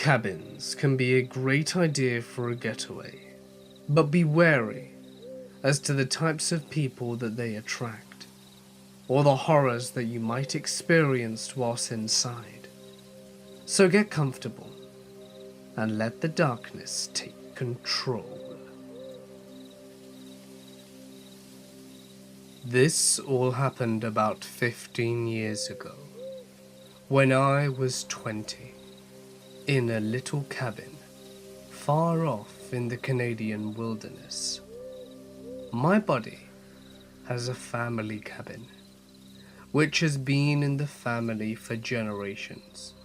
Cabins can be a great idea for a getaway, but be wary as to the types of people that they attract, or the horrors that you might experience whilst inside. So get comfortable and let the darkness take control. This all happened about 15 years ago, when I was 20, in a little cabin far off in the Canadian wilderness. My buddy has a family cabin, which has been in the family for generations.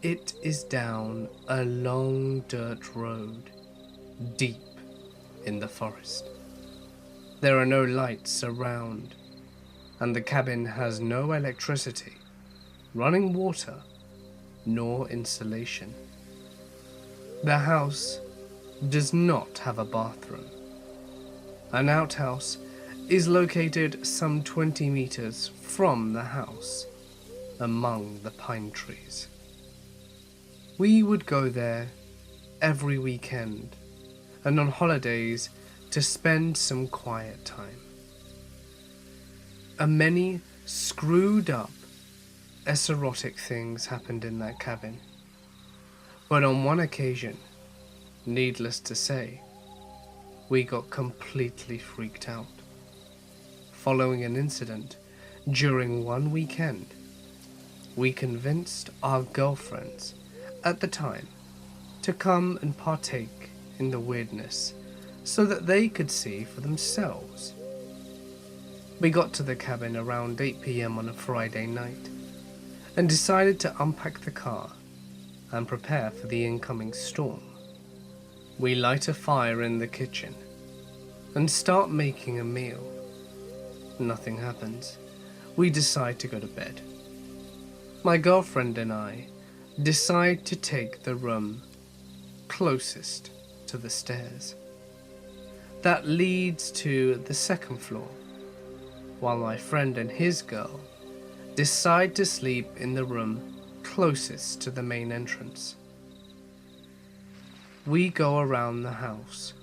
It is down a long dirt road, deep in the forest. There are no lights around, and the cabin has no electricity, running water, nor insulation. The house does not have a bathroom. An outhouse is located some 20 meters from the house, among the pine trees. We would go there every weekend, and on holidays to spend some quiet time. Many screwed up, esoteric things happened in that cabin. But on one occasion, needless to say, we got completely freaked out. Following an incident during one weekend, we convinced our girlfriends at the time to come and partake in the weirdness so that they could see for themselves. We got to the cabin around 8 p.m. on a Friday night and decided to unpack the car and prepare for the incoming storm. We light a fire in the kitchen and start making a meal. Nothing happens. We decide to go to bed. My girlfriend and I decide to take the room closest to the stairs. That leads to the second floor, while my friend and his girl decide to sleep in the room closest to the main entrance. We go around the house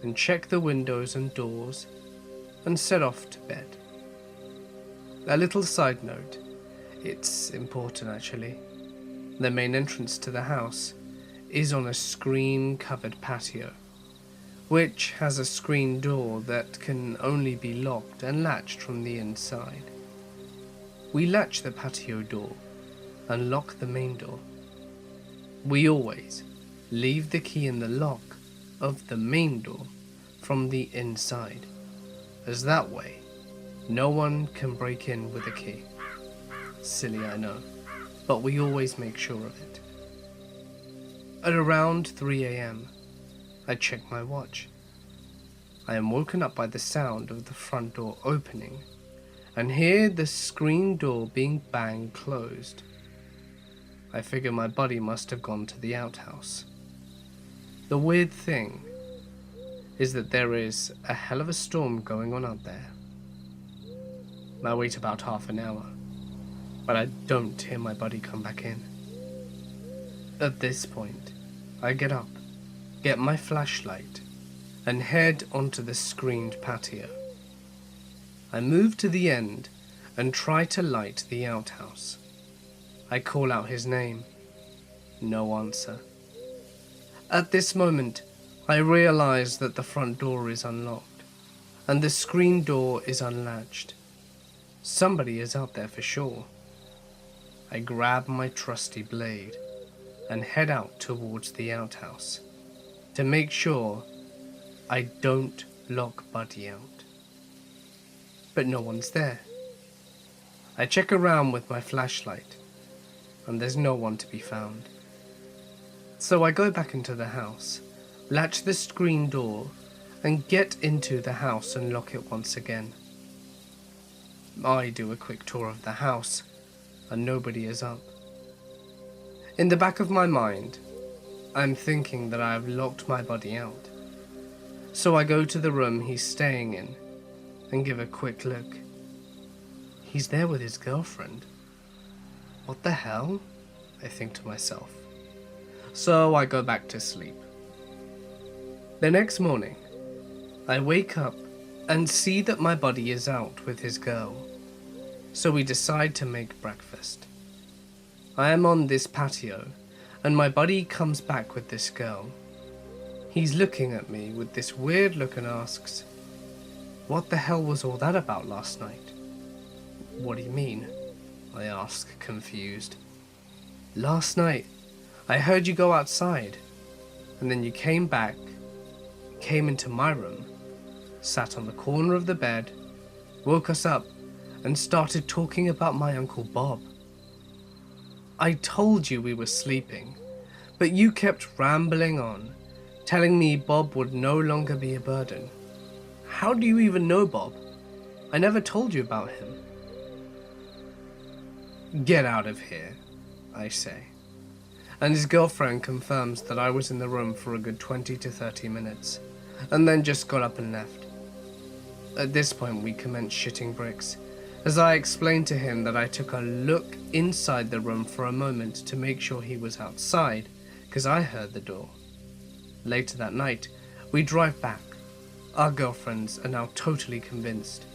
and check the windows and doors and set off to bed. A little side note, it's important actually. The main entrance to the house is on a screen-covered patio, which has a screen door that can only be locked and latched from the inside. We latch the patio door and lock the main door. We always leave the key in the lock of the main door from the inside, as that way no one can break in with a key. Silly, I know, but we always make sure of it. At around 3 a.m., I check my watch. I am woken up by the sound of the front door opening and hear the screen door being banged closed. I figure my buddy must have gone to the outhouse. The weird thing is that there is a hell of a storm going on out there. I wait about half an hour, but I don't hear my buddy come back in. At this point, I get up, get my flashlight, and head onto the screened patio. I move to the end and try to light the outhouse. I call out his name. No answer. At this moment, I realize that the front door is unlocked, and the screen door is unlatched. Somebody is out there for sure. I grab my trusty blade and head out towards the outhouse to make sure I don't lock Buddy out. But no one's there. I check around with my flashlight, and there's no one to be found. So I go back into the house, latch the screen door, and get into the house and lock it once again. I do a quick tour of the house, and nobody is up. In the back of my mind, I'm thinking that I have locked my buddy out. So I go to the room he's staying in and give a quick look. He's there with his girlfriend. What the hell? I think to myself. so I go back to sleep. The next morning, I wake up and see that my buddy is out with his girl, so we decide to make breakfast. I am on this patio, and my buddy comes back with this girl. He's looking at me with this weird look and asks, "What the hell was all that about last night?" "What do you mean?" I ask, confused. "Last night, I heard you go outside, and then you came back, came into my room, sat on the corner of the bed, woke us up, and started talking about my Uncle Bob. I told you we were sleeping, but you kept rambling on, telling me Bob would no longer be a burden. How do you even know Bob? I never told you about him." "Get out of here," I say, and his girlfriend confirms that I was in the room for a good 20 to 30 minutes, and then just got up and left. At this point we commence shitting bricks, as I explained to him that I took a look inside the room for a moment to make sure he was outside, because I heard the door. Later that night, we drive back. Our girlfriends are now totally convinced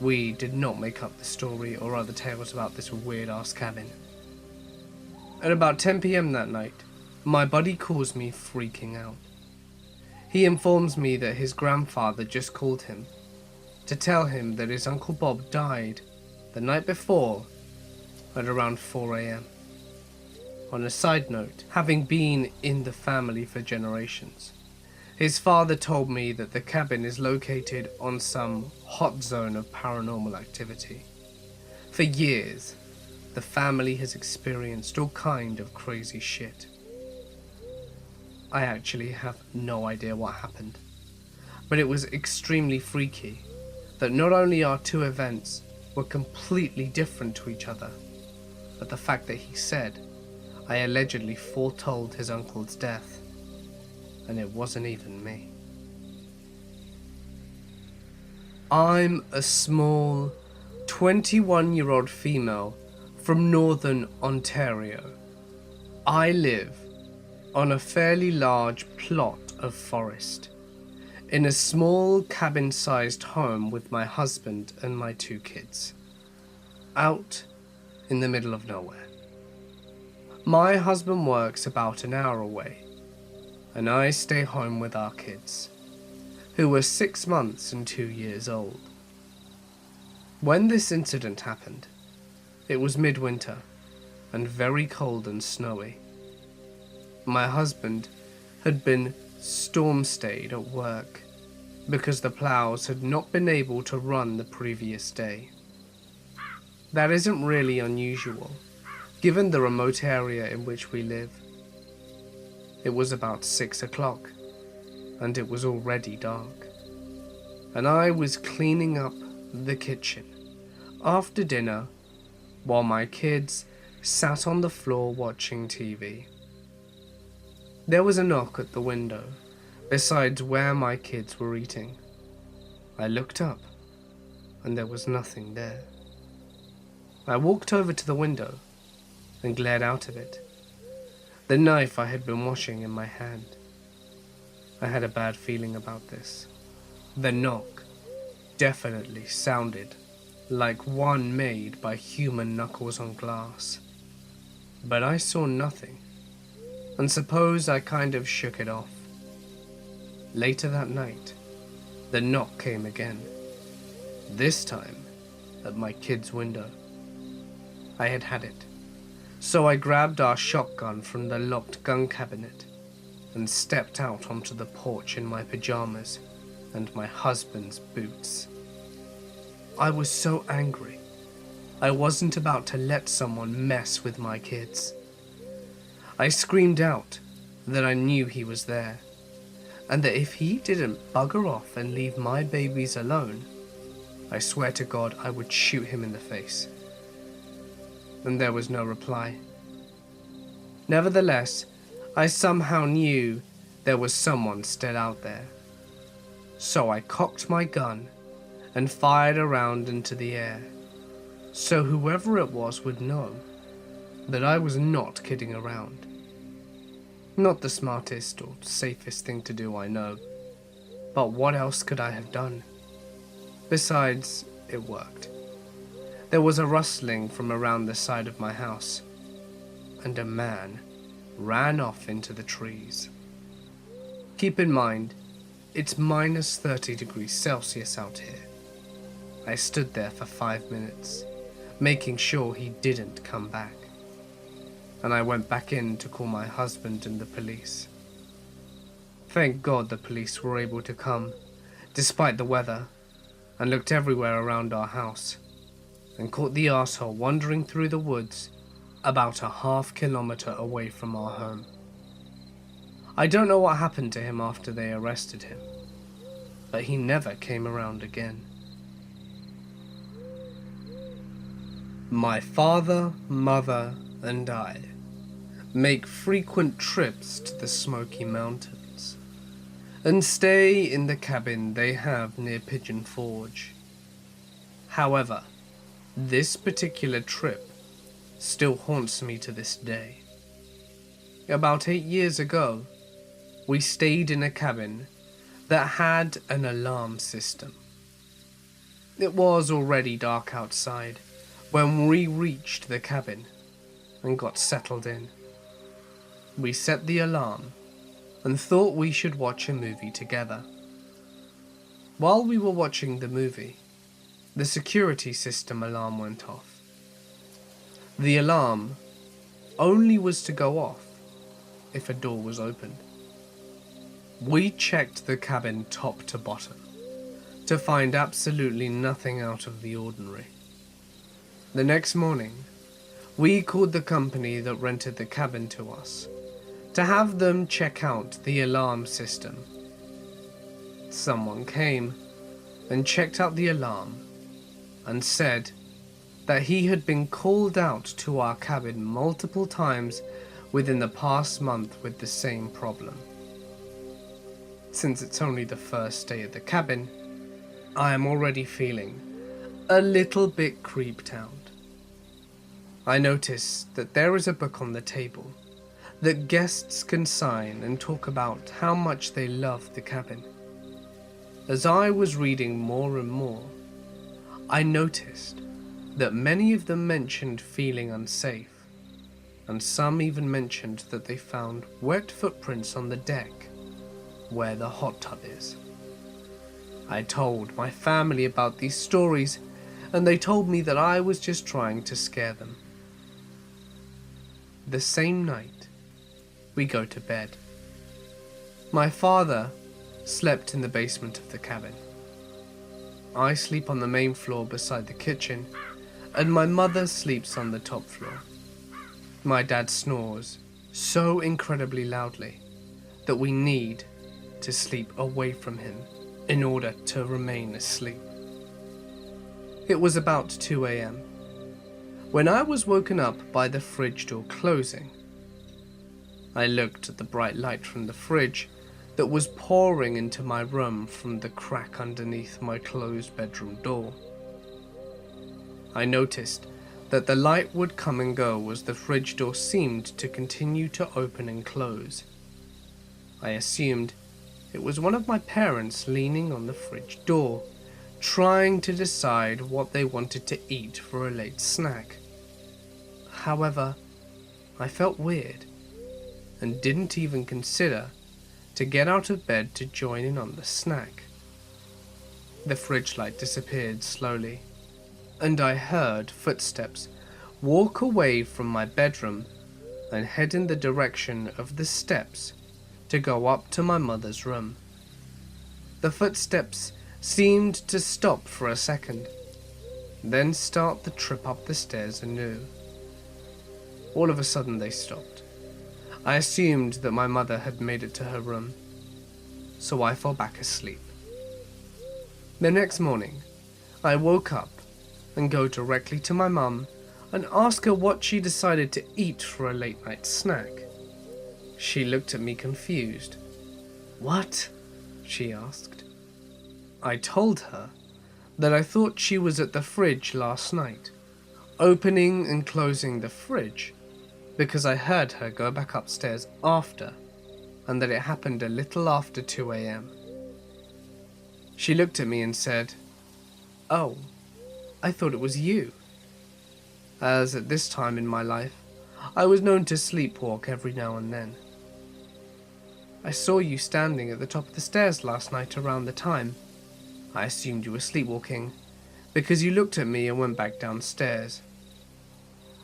we did not make up the story or other tales about this weird-ass cabin. At about 10 p.m. that night, my buddy calls me freaking out. He informs me that his grandfather just called him to tell him that his Uncle Bob died the night before at around 4 a.m. On a side note, having been in the family for generations, his father told me that the cabin is located on some hot zone of paranormal activity. For years, the family has experienced all kind of crazy shit. I actually have no idea what happened, but it was extremely freaky that not only our two events were completely different to each other, but the fact that he said I allegedly foretold his uncle's death, and it wasn't even me. I'm a small 21-year-old female from northern Ontario. I live on a fairly large plot of forest, in a small cabin-sized home with my husband and my two kids, out in the middle of nowhere. My husband works about an hour away, and I stay home with our kids, who were 6 months and 2 years old. When this incident happened, it was midwinter and very cold and snowy. My husband had been storm-stayed at work because the plows had not been able to run the previous day. That isn't really unusual, given the remote area in which we live. It was about 6 o'clock, and it was already dark, and I was cleaning up the kitchen after dinner while my kids sat on the floor watching TV. There was a knock at the window, besides where my kids were eating. I looked up, and there was nothing there. I walked over to the window and glared out of it, the knife I had been washing in my hand. I had a bad feeling about this. The knock definitely sounded like one made by human knuckles on glass, but I saw nothing, and suppose I kind of shook it off. Later that night, the knock came again, this time at my kid's window. I had had it, so I grabbed our shotgun from the locked gun cabinet and stepped out onto the porch in my pajamas and my husband's boots. I was so angry. I wasn't about to let someone mess with my kids. I screamed out that I knew he was there, and that if he didn't bugger off and leave my babies alone, I swear to God I would shoot him in the face. And there was no reply. Nevertheless, I somehow knew there was someone still out there. So I cocked my gun and fired a round into the air, so whoever it was would know that I was not kidding around. Not the smartest or safest thing to do, I know. But what else could I have done? Besides, it worked. There was a rustling from around the side of my house, and a man ran off into the trees. Keep in mind, it's minus 30 degrees Celsius out here. I stood there for 5 minutes, making sure he didn't come back. And I went back in to call my husband and the police. Thank God the police were able to come, despite the weather, and looked everywhere around our house, and caught the arsehole wandering through the woods about a half-kilometer away from our home. I don't know what happened to him after they arrested him, but he never came around again. My father, mother, and I make frequent trips to the Smoky Mountains and stay in the cabin they have near Pigeon Forge. However, this particular trip still haunts me to this day. About 8 years ago, we stayed in a cabin that had an alarm system. It was already dark outside when we reached the cabin and got settled in. We set the alarm and thought we should watch a movie together. While we were watching the movie, the security system alarm went off. The alarm only was to go off if a door was opened. We checked the cabin top to bottom to find absolutely nothing out of the ordinary. The next morning, we called the company that rented the cabin to us to have them check out the alarm system. Someone came and checked out the alarm and said that he had been called out to our cabin multiple times within the past month with the same problem. Since it's only the first day at the cabin, I am already feeling a little bit creeped out. I notice that there is a book on the table that guests can sign and talk about how much they love the cabin. As I was reading more and more, I noticed that many of them mentioned feeling unsafe, and some even mentioned that they found wet footprints on the deck where the hot tub is. I told my family about these stories, and they told me that I was just trying to scare them. The same night, we go to bed. My father slept in the basement of the cabin. I sleep on the main floor beside the kitchen, and my mother sleeps on the top floor. My dad snores so incredibly loudly that we need to sleep away from him in order to remain asleep. It was about 2 a.m. when I was woken up by the fridge door closing. I looked at the bright light from the fridge that was pouring into my room from the crack underneath my closed bedroom door. I noticed that the light would come and go as the fridge door seemed to continue to open and close. I assumed it was one of my parents leaning on the fridge door, trying to decide what they wanted to eat for a late snack. However, I felt weird and didn't even consider to get out of bed to join in on the snack. The fridge light disappeared slowly, and I heard footsteps walk away from my bedroom and head in the direction of the steps to go up to my mother's room. The footsteps seemed to stop for a second, then start the trip up the stairs anew. All of a sudden they stopped. I assumed that my mother had made it to her room, so I fell back asleep. The next morning, I woke up and go directly to my mum and ask her what she decided to eat for a late night snack. She looked at me confused. "What?" she asked. I told her that I thought she was at the fridge last night, opening and closing the fridge, because I heard her go back upstairs after and that it happened a little after 2 a.m. She looked at me and said, "Oh, I thought it was you," as at this time in my life, I was known to sleepwalk every now and then. "I saw you standing at the top of the stairs last night around the time. I assumed you were sleepwalking, because you looked at me and went back downstairs."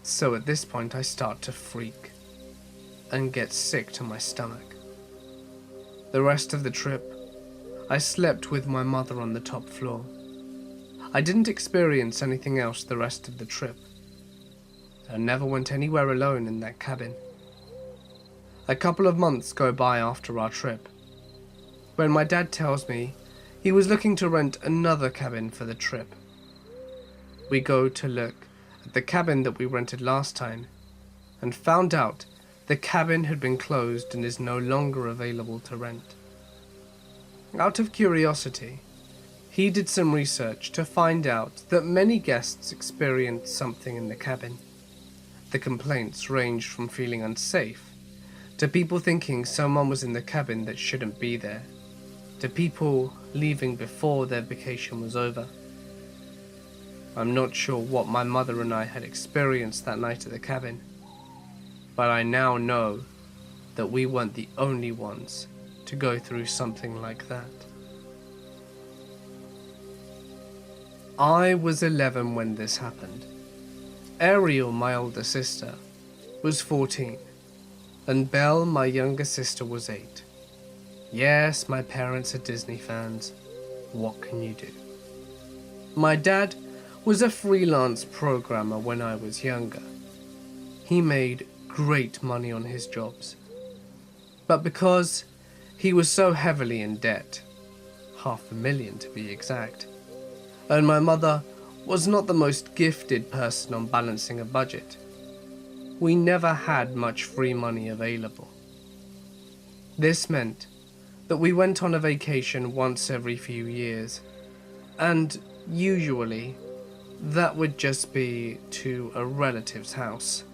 So at this point I start to freak and get sick to my stomach. The rest of the trip, I slept with my mother on the top floor. I didn't experience anything else the rest of the trip. I never went anywhere alone in that cabin. A couple of months go by after our trip, when my dad tells me he was looking to rent another cabin for the trip. We go to look at the cabin that we rented last time, and found out the cabin had been closed and is no longer available to rent. Out of curiosity, he did some research to find out that many guests experienced something in the cabin. The complaints ranged from feeling unsafe, to people thinking someone was in the cabin that shouldn't be there, to people leaving before their vacation was over. I'm not sure what my mother and I had experienced that night at the cabin, but I now know that we weren't the only ones to go through something like that. I was 11 when this happened. Ariel, my older sister, was 14, and Belle, my younger sister, was 8. Yes, my parents are Disney fans. What can you do? My dad was a freelance programmer when I was younger. He made great money on his jobs. But because he was so heavily in debt, $500,000 to be exact, and my mother was not the most gifted person on balancing a budget, we never had much free money available. This meant that we went on a vacation once every few years, and usually that would just be to a relative's house.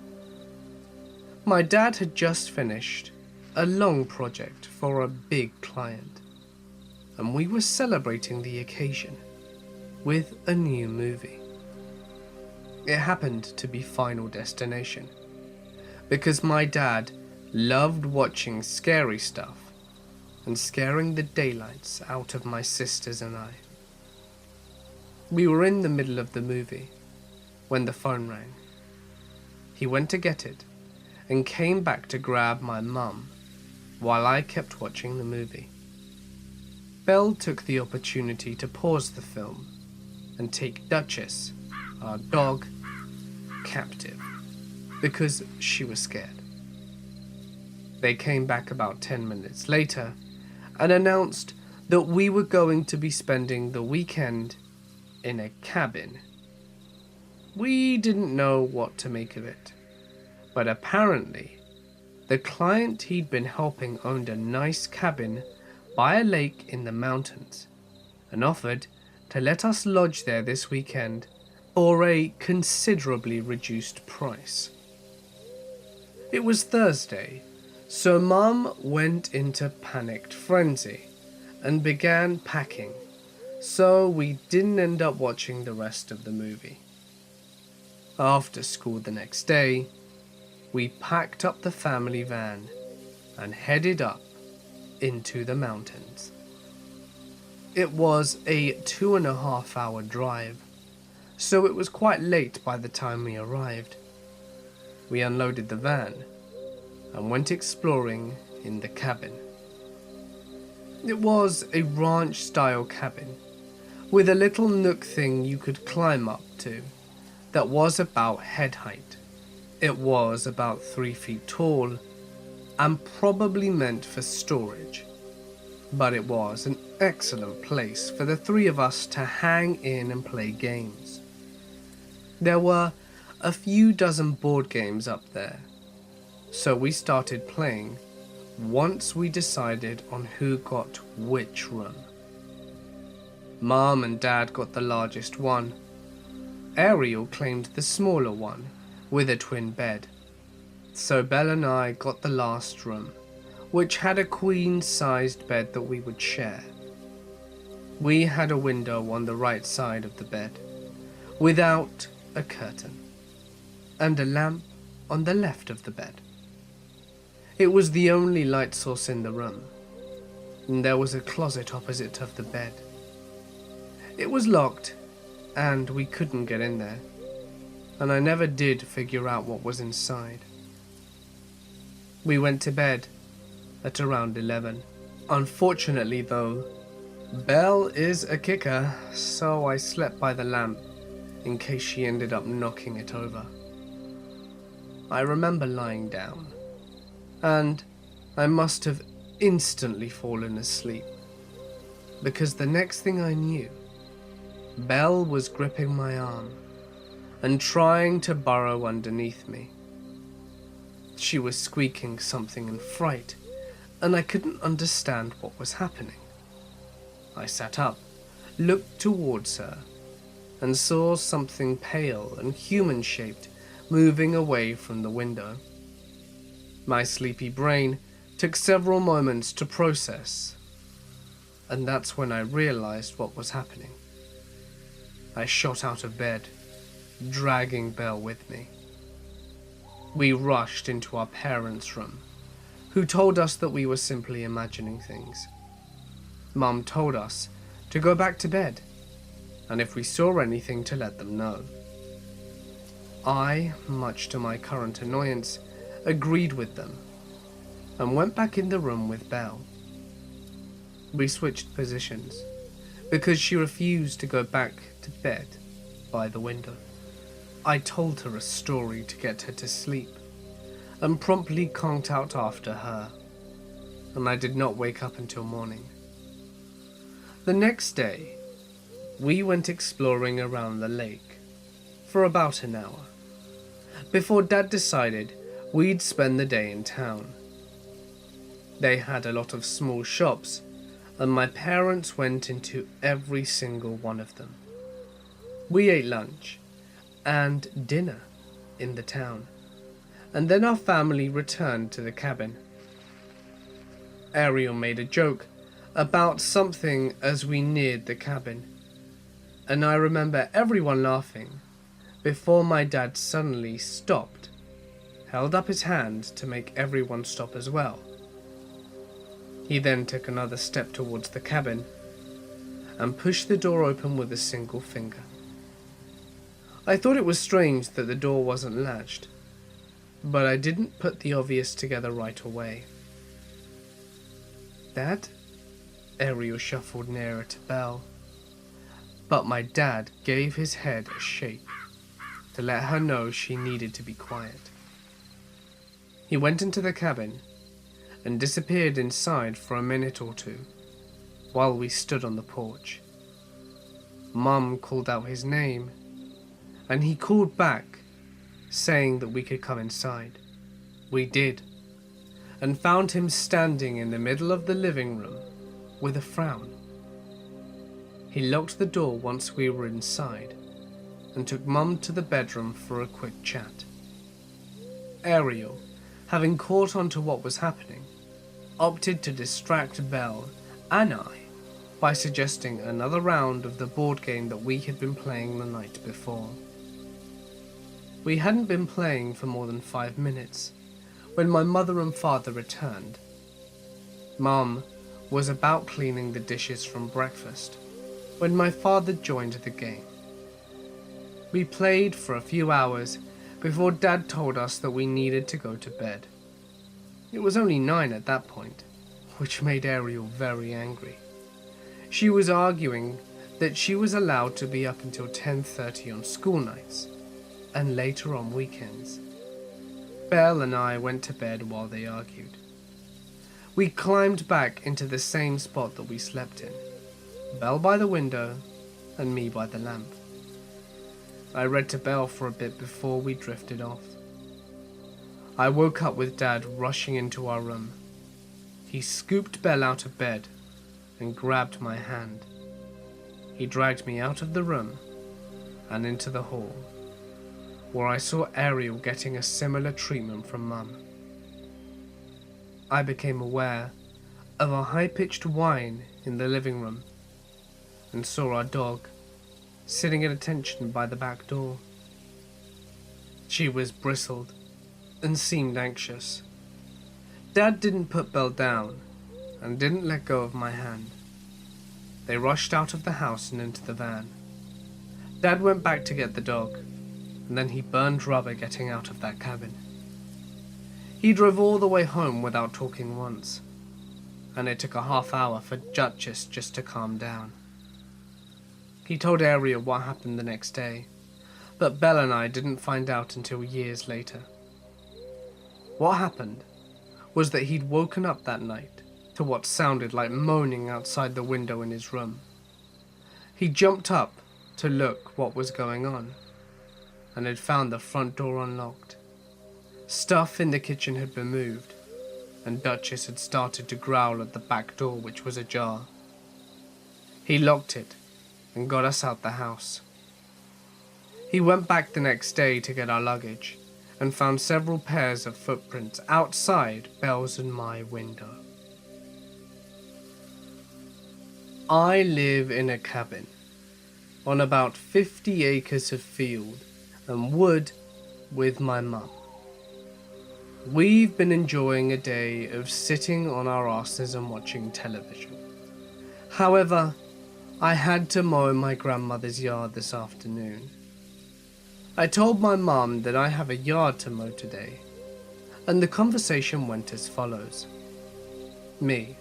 My dad had just finished a long project for a big client, and we were celebrating the occasion with a new movie. It happened to be Final Destination, because my dad loved watching scary stuff and scaring the daylights out of my sisters and I. We were in the middle of the movie when the phone rang. He went to get it and came back to grab my mum while I kept watching the movie. Belle took the opportunity to pause the film and take Duchess, our dog, captive because she was scared. They came back about 10 minutes later and announced that we were going to be spending the weekend in a cabin. We didn't know what to make of it, but apparently the client he'd been helping owned a nice cabin by a lake in the mountains and offered to let us lodge there this weekend for a considerably reduced price. It was Thursday, so Mum went into panicked frenzy and began packing, so we didn't end up watching the rest of the movie. After school the next day, we packed up the family van and headed up into the mountains. It was a 2.5-hour drive, so it was quite late by the time we arrived. We unloaded the van and went exploring in the cabin. It was a ranch-style cabin with a little nook thing you could climb up to that was about head height. It was about 3 feet tall and probably meant for storage, but it was an excellent place for the 3 of us to hang in and play games. There were a few dozen board games up there, so we started playing once we decided on who got which room. Mom and Dad got the largest one. Ariel claimed the smaller one with a twin bed. So Belle and I got the last room, which had a queen-sized bed that we would share. We had a window on the right side of the bed, without a curtain, and a lamp on the left of the bed. It was the only light source in the room, and there was a closet opposite of the bed. It was locked, and we couldn't get in there, and I never did figure out what was inside. We went to bed at around 11. Unfortunately though, Belle is a kicker, so I slept by the lamp in case she ended up knocking it over. I remember lying down, and I must have instantly fallen asleep, because the next thing I knew, Belle was gripping my arm and trying to burrow underneath me. She was squeaking something in fright, and I couldn't understand what was happening. I sat up, looked towards her, and saw something pale and human-shaped moving away from the window. My sleepy brain took several moments to process, and that's when I realized what was happening. I shot out of bed, dragging Belle with me. We rushed into our parents' room, who told us that we were simply imagining things. Mum told us to go back to bed, and if we saw anything to let them know. I, much to my current annoyance, agreed with them, and went back in the room with Belle. We switched positions, because she refused to go back to bed by the window. I told her a story to get her to sleep, and promptly conked out after her, and I did not wake up until morning. The next day, we went exploring around the lake for about an hour, before Dad decided we'd spend the day in town. They had a lot of small shops, and my parents went into every single one of them. We ate lunch and dinner in the town, and then our family returned to the cabin. Ariel made a joke about something as we neared the cabin, and I remember everyone laughing before my dad suddenly stopped, held up his hand to make everyone stop as well. He then took another step towards the cabin and pushed the door open with a single finger. I thought it was strange that the door wasn't latched, but I didn't put the obvious together right away. Dad? Ariel shuffled nearer to Belle, but my dad gave his head a shake to let her know she needed to be quiet. He went into the cabin and disappeared inside for a minute or two while we stood on the porch. Mum called out his name, and he called back, saying that we could come inside. We did, and found him standing in the middle of the living room with a frown. He locked the door once we were inside and took Mum to the bedroom for a quick chat. Ariel, having caught on to what was happening, opted to distract Belle and I by suggesting another round of the board game that we had been playing the night before. We hadn't been playing for more than 5 minutes when my mother and father returned. Mum was about cleaning the dishes from breakfast when my father joined the game. We played for a few hours before Dad told us that we needed to go to bed. It was only 9 at that point, which made Ariel very angry. She was arguing that she was allowed to be up until 10:30 on school nights, and later on weekends. Belle and I went to bed while they argued. We climbed back into the same spot that we slept in, Belle by the window and me by the lamp. I read to Belle for a bit before we drifted off. I woke up with Dad rushing into our room. He scooped Belle out of bed and grabbed my hand. He dragged me out of the room and into the hall, where I saw Ariel getting a similar treatment from Mum. I became aware of a high-pitched whine in the living room and saw our dog sitting at attention by the back door. She was bristled and seemed anxious. Dad didn't put Belle down and didn't let go of my hand. They rushed out of the house and into the van. Dad went back to get the dog, and then he burned rubber getting out of that cabin. He drove all the way home without talking once, and it took a half hour for Duchess just to calm down. He told Ariel what happened the next day, but Belle and I didn't find out until years later. What happened was that he'd woken up that night to what sounded like moaning outside the window in his room. He jumped up to look what was going on, and had found the front door unlocked. Stuff in the kitchen had been moved, and Duchess had started to growl at the back door, which was ajar. He locked it and got us out the house. He went back the next day to get our luggage and found several pairs of footprints outside Belle's and my window. I live in a cabin on about 50 acres of field and wood with my mum. We've been enjoying a day of sitting on our asses and watching television. However, I had to mow my grandmother's yard this afternoon. I told my mum that I have a yard to mow today, and the conversation went as follows. Me: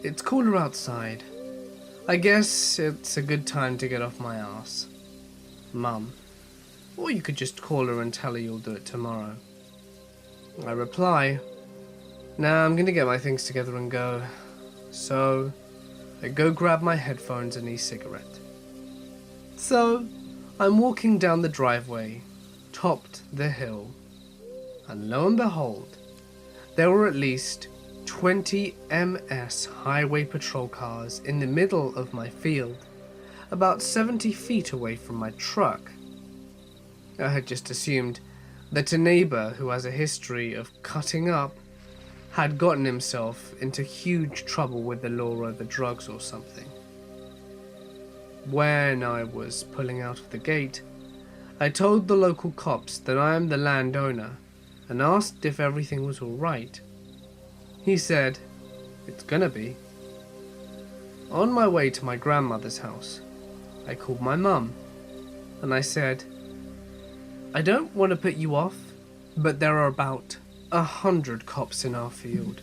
it's cooler outside. I guess it's a good time to get off my ass. Mum: or you could just call her and tell her you'll do it tomorrow. I reply: nah, I'm gonna get my things together and go. So I go grab my headphones and e-cigarette. So I'm walking down the driveway, topped the hill, and lo and behold, there were at least 20 MS highway patrol cars in the middle of my field, about 70 feet away from my truck. I had just assumed that a neighbor who has a history of cutting up had gotten himself into huge trouble with the law over drugs or something. When I was pulling out of the gate, I told the local cops that I am the landowner and asked if everything was all right. He said, it's gonna be. On my way to my grandmother's house, I called my mum and I said, I don't want to put you off, but there are about 100 cops in our field.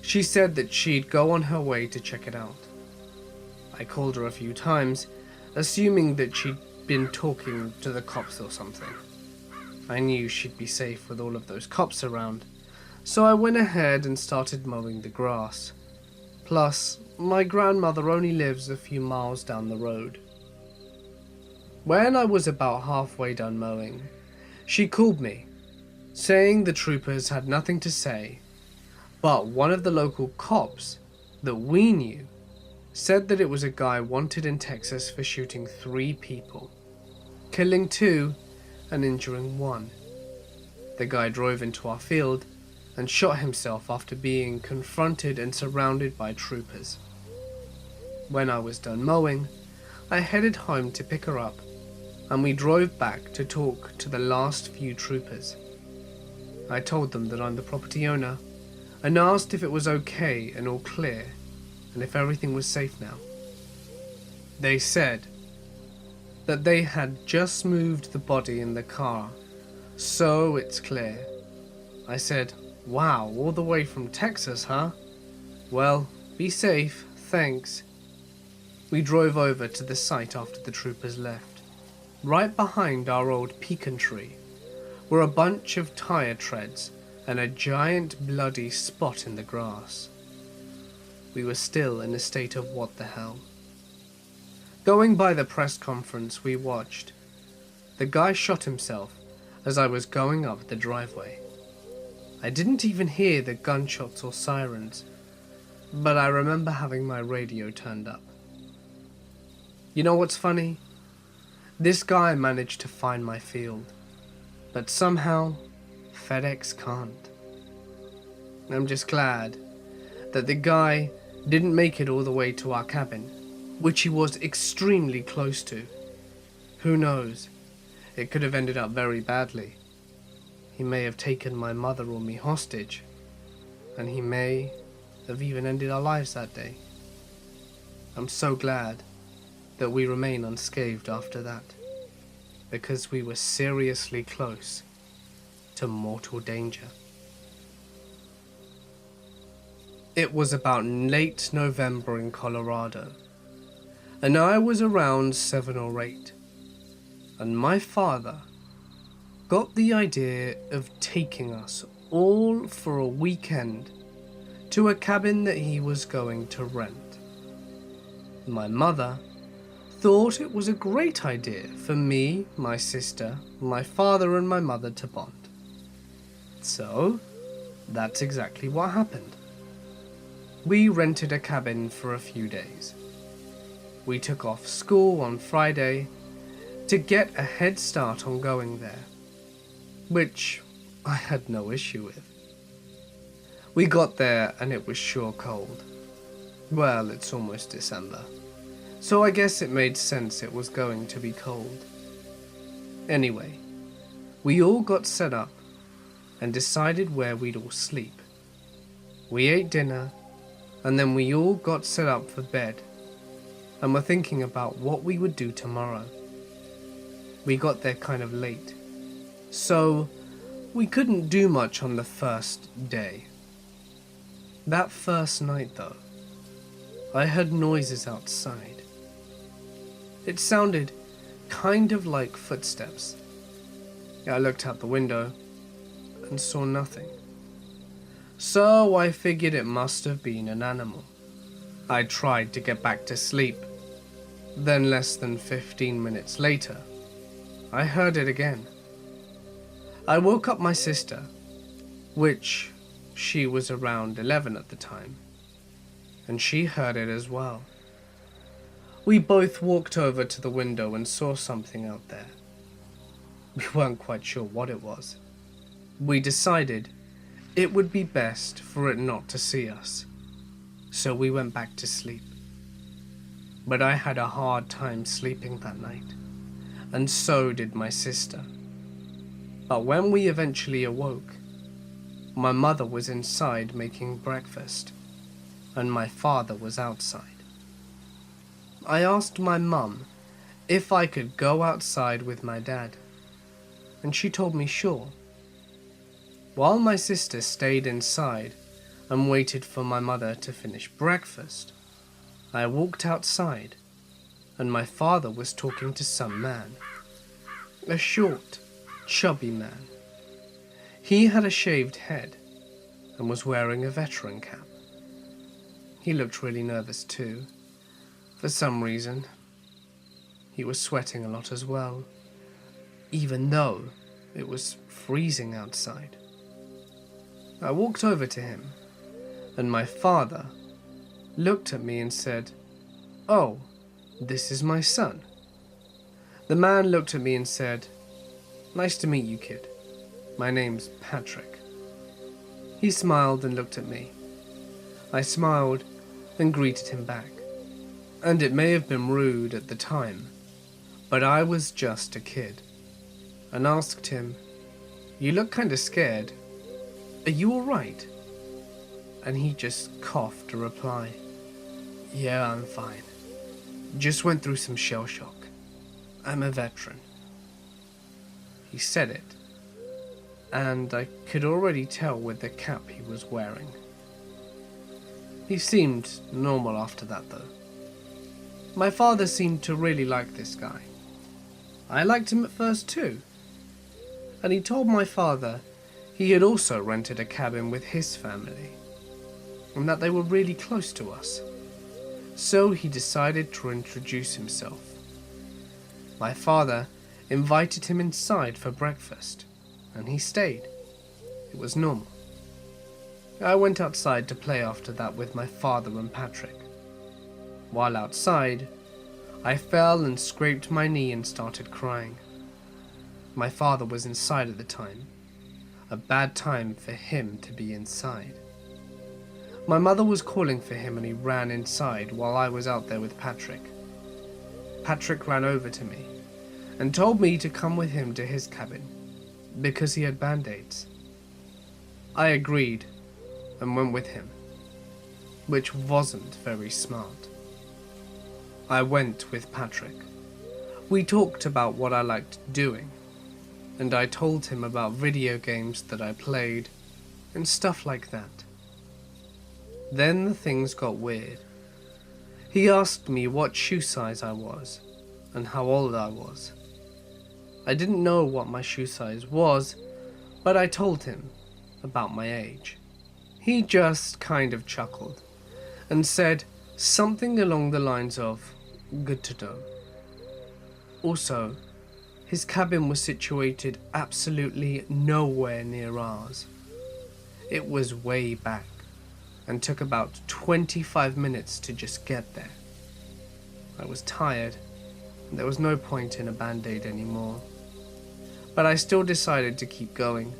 She said that she'd go on her way to check it out. I called her a few times, assuming that she'd been talking to the cops or something. I knew she'd be safe with all of those cops around, so I went ahead and started mowing the grass. Plus, my grandmother only lives a few miles down the road. When I was about halfway done mowing, she called me, saying the troopers had nothing to say, but one of the local cops that we knew said that it was a guy wanted in Texas for shooting 3 people, killing 2 and injuring 1. The guy drove into our field and shot himself after being confronted and surrounded by troopers. When I was done mowing, I headed home to pick her up, and we drove back to talk to the last few troopers. I told them that I'm the property owner and asked if it was okay and all clear and if everything was safe now. They said that they had just moved the body in the car, so it's clear. I said, wow, all the way from Texas, huh? Well, be safe, thanks. We drove over to the site after the troopers left. Right behind our old pecan tree were a bunch of tire treads and a giant bloody spot in the grass. We were still in a state of what the hell. Going by the press conference we watched, the guy shot himself as I was going up the driveway. I didn't even hear the gunshots or sirens, but I remember having my radio turned up. You know what's funny? This guy managed to find my field, but somehow FedEx can't. I'm just glad that the guy didn't make it all the way to our cabin, which he was extremely close to. Who knows? It could have ended up very badly. He may have taken my mother or me hostage, and he may have even ended our lives that day. I'm so glad that we remain unscathed after that, because we were seriously close to mortal danger. It was about late November in Colorado, and I was around 7 or 8, and my father got the idea of taking us all for a weekend to a cabin that he was going to rent. My mother thought it was a great idea for me, my sister, my father and my mother to bond. So, that's exactly what happened. We rented a cabin for a few days. We took off school on Friday to get a head start on going there, which I had no issue with. We got there and it was sure cold. Well, it's almost December, so I guess it made sense it was going to be cold. Anyway, we all got set up and decided where we'd all sleep. We ate dinner, and then we all got set up for bed and were thinking about what we would do tomorrow. We got there kind of late, so we couldn't do much on the first day. That first night though, I heard noises outside. It sounded kind of like footsteps. I looked out the window and saw nothing. So I figured it must have been an animal. I tried to get back to sleep. Then less than 15 minutes later, I heard it again. I woke up my sister, which she was around 11 at the time, and she heard it as well. We both walked over to the window and saw something out there. We weren't quite sure what it was. We decided it would be best for it not to see us, so we went back to sleep. But I had a hard time sleeping that night, and so did my sister. But when we eventually awoke, my mother was inside making breakfast, and my father was outside. I asked my mum if I could go outside with my dad, and she told me sure. While my sister stayed inside and waited for my mother to finish breakfast, I walked outside, and my father was talking to some man. A short, chubby man. He had a shaved head and was wearing a veteran cap. He looked really nervous too, for some reason. He was sweating a lot as well, even though it was freezing outside. I walked over to him, and my father looked at me and said, "Oh, this is my son." The man looked at me and said, "Nice to meet you, kid. My name's Patrick." He smiled and looked at me. I smiled and greeted him back. And it may have been rude at the time, but I was just a kid, and asked him, "You look kinda scared. Are you alright?" And he just coughed a reply, "Yeah, I'm fine. Just went through some shell shock. I'm a veteran." He said it, and I could already tell with the cap he was wearing. He seemed normal after that though. My father seemed to really like this guy. I liked him at first too, and he told my father he had also rented a cabin with his family, and that they were really close to us. So he decided to introduce himself. My father invited him inside for breakfast, and he stayed. It was normal. I went outside to play after that with my father and Patrick. While outside, I fell and scraped my knee and started crying. My father was inside at the time. A bad time for him to be inside. My mother was calling for him and he ran inside while I was out there with Patrick. Patrick ran over to me and told me to come with him to his cabin because he had band-aids. I agreed and went with him, which wasn't very smart. I went with Patrick. We talked about what I liked doing, and I told him about video games that I played and stuff like that. Then the things got weird. He asked me what shoe size I was and how old I was. I didn't know what my shoe size was, but I told him about my age. He just kind of chuckled and said something along the lines of, "Good to know." Also, his cabin was situated absolutely nowhere near ours. It was way back and took about 25 minutes to just get there. I was tired and there was no point in a band-aid anymore. But I still decided to keep going,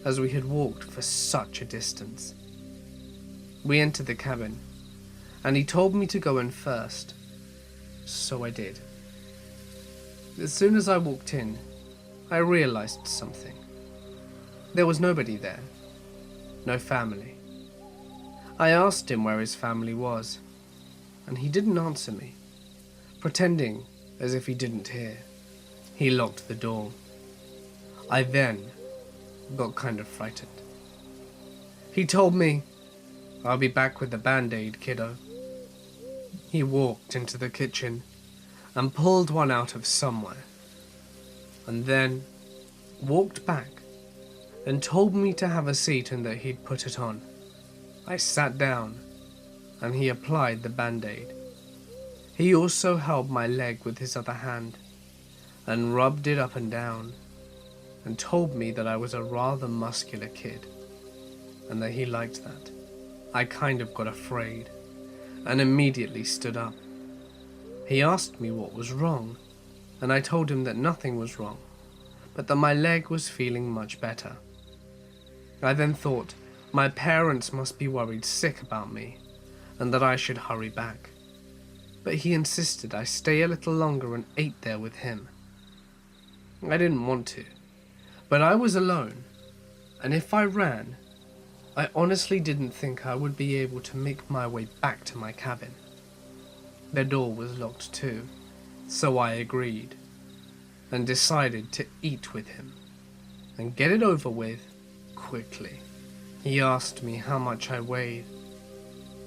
as we had walked for such a distance. We entered the cabin, and he told me to go in first, so I did. As soon as I walked in, I realized something. There was nobody there, no family. I asked him where his family was, and he didn't answer me, pretending as if he didn't hear. He locked the door. I then got kind of frightened. He told me, "I'll be back with the band-aid, kiddo." He walked into the kitchen and pulled one out of somewhere, and then walked back and told me to have a seat and that he'd put it on. I sat down and he applied the band-aid. He also held my leg with his other hand and rubbed it up and down and told me that I was a rather muscular kid and that he liked that. I kind of got afraid and immediately stood up. He asked me what was wrong, and I told him that nothing was wrong, but that my leg was feeling much better. I then thought my parents must be worried sick about me and that I should hurry back. But he insisted I stay a little longer and ate there with him. I didn't want to, but I was alone, and if I ran, I honestly didn't think I would be able to make my way back to my cabin. The door was locked too, so I agreed, and decided to eat with him, and get it over with quickly. He asked me how much I weighed.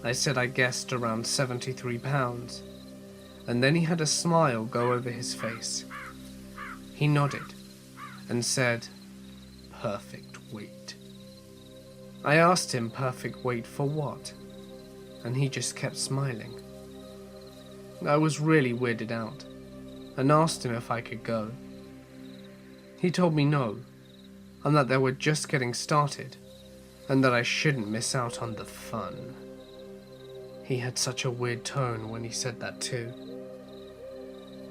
I said I guessed around 73 pounds, and then he had a smile go over his face. He nodded and said, "Perfect weight." I asked him perfect weight for what, and he just kept smiling. I was really weirded out and asked him if I could go. He told me no, and that they were just getting started, and that I shouldn't miss out on the fun. He had such a weird tone when he said that too.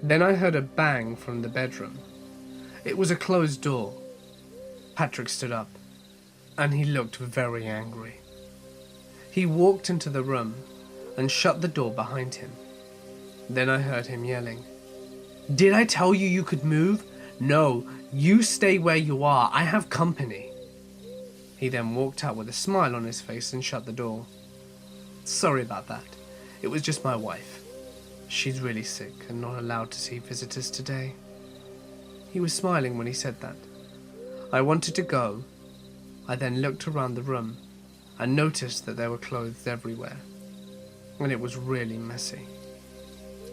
Then I heard a bang from the bedroom. It was a closed door. Patrick stood up, and he looked very angry. He walked into the room and shut the door behind him. Then I heard him yelling, "Did I tell you you could move? No, you stay where you are. I have company." He then walked out with a smile on his face and shut the door. "Sorry about that. It was just my wife. She's really sick and not allowed to see visitors today." He was smiling when he said that. I wanted to go. I then looked around the room and noticed that there were clothes everywhere, and it was really messy.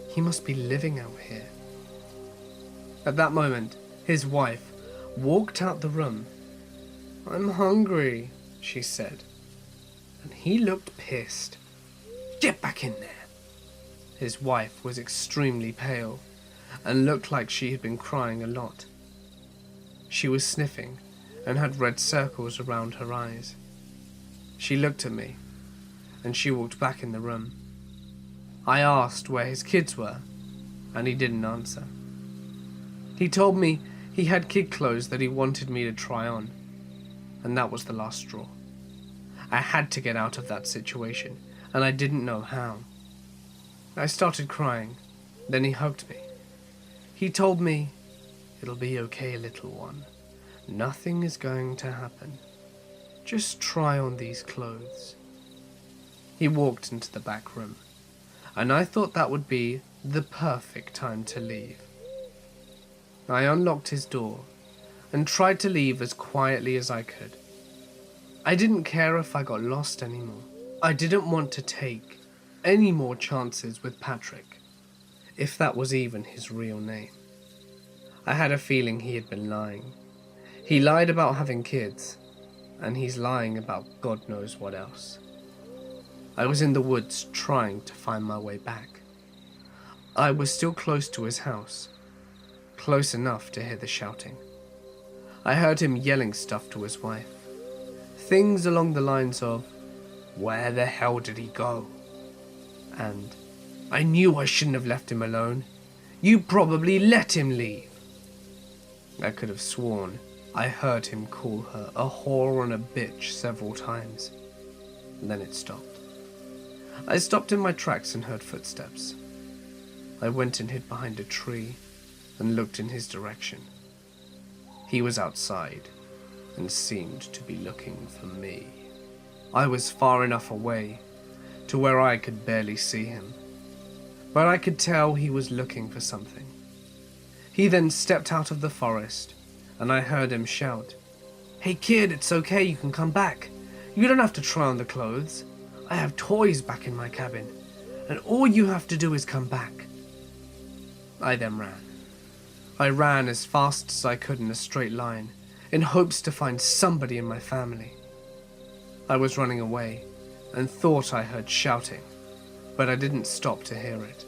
He must be living out here. At that moment, his wife walked out the room. "I'm hungry," she said, and he looked pissed. "Get back in there." His wife was extremely pale and looked like she had been crying a lot. She was sniffing and had red circles around her eyes. She looked at me and she walked back in the room. I asked where his kids were, and he didn't answer. He told me he had kid clothes that he wanted me to try on, and that was the last straw. I had to get out of that situation, and I didn't know how. I started crying. Then he hugged me. He told me, "It'll be okay, little one. Nothing is going to happen. Just try on these clothes." He walked into the back room, and I thought that would be the perfect time to leave. I unlocked his door and tried to leave as quietly as I could. I didn't care if I got lost anymore. I didn't want to take any more chances with Patrick, if that was even his real name. I had a feeling he had been lying. He lied about having kids, and he's lying about God knows what else. I was in the woods trying to find my way back. I was still close to his house, close enough to hear the shouting. I heard him yelling stuff to his wife. Things along the lines of, "Where the hell did he go?" And, "I knew I shouldn't have left him alone. You probably let him leave." I could have sworn I heard him call her a whore and a bitch several times. Then it stopped. I stopped in my tracks and heard footsteps. I went and hid behind a tree and looked in his direction. He was outside and seemed to be looking for me. I was far enough away to where I could barely see him, but I could tell he was looking for something. He then stepped out of the forest, and I heard him shout, "Hey kid, it's okay, you can come back. You don't have to try on the clothes. I have toys back in my cabin, and all you have to do is come back." I then ran. I ran as fast as I could in a straight line, in hopes to find somebody in my family. I was running away, and thought I heard shouting, but I didn't stop to hear it.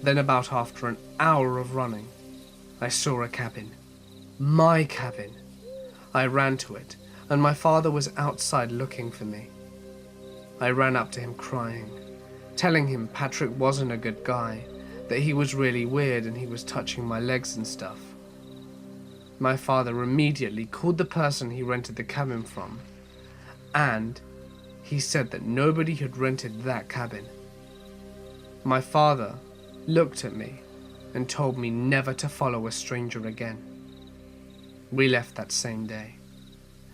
Then about after an hour of running, I saw a cabin. My cabin. I ran to it, and my father was outside looking for me. I ran up to him crying, telling him Patrick wasn't a good guy, that he was really weird and he was touching my legs and stuff. My father immediately called the person he rented the cabin from, and he said that nobody had rented that cabin. My father looked at me and told me never to follow a stranger again. We left that same day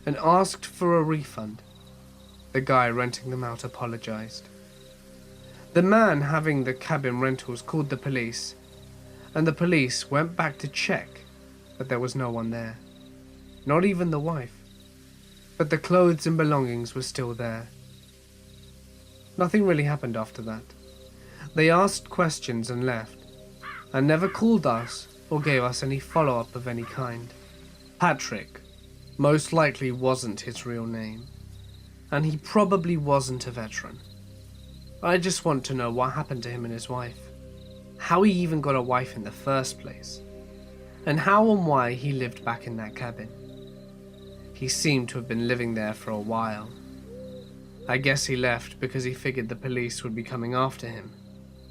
and asked for a refund. The guy renting them out apologized. The man having the cabin rentals called the police, and the police went back to check, but there was no one there. Not even the wife. But the clothes and belongings were still there. Nothing really happened after that. They asked questions and left, and never called us or gave us any follow-up of any kind. Patrick most likely wasn't his real name, and he probably wasn't a veteran. I just want to know what happened to him and his wife, how he even got a wife in the first place, and how and why he lived back in that cabin. He seemed to have been living there for a while. I guess he left because he figured the police would be coming after him,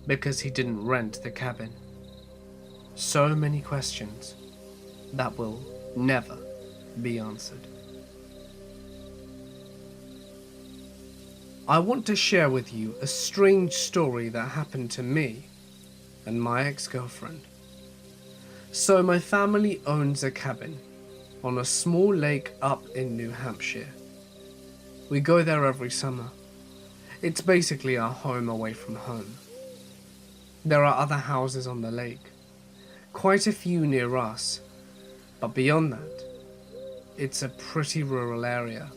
because he didn't rent the cabin. So many questions that will never be answered. I want to share with you a strange story that happened to me and my ex-girlfriend. So my family owns a cabin on a small lake up in New Hampshire. We go there every summer. It's basically our home away from home. There are other houses on the lake, quite a few near us, but beyond that, it's a pretty rural area.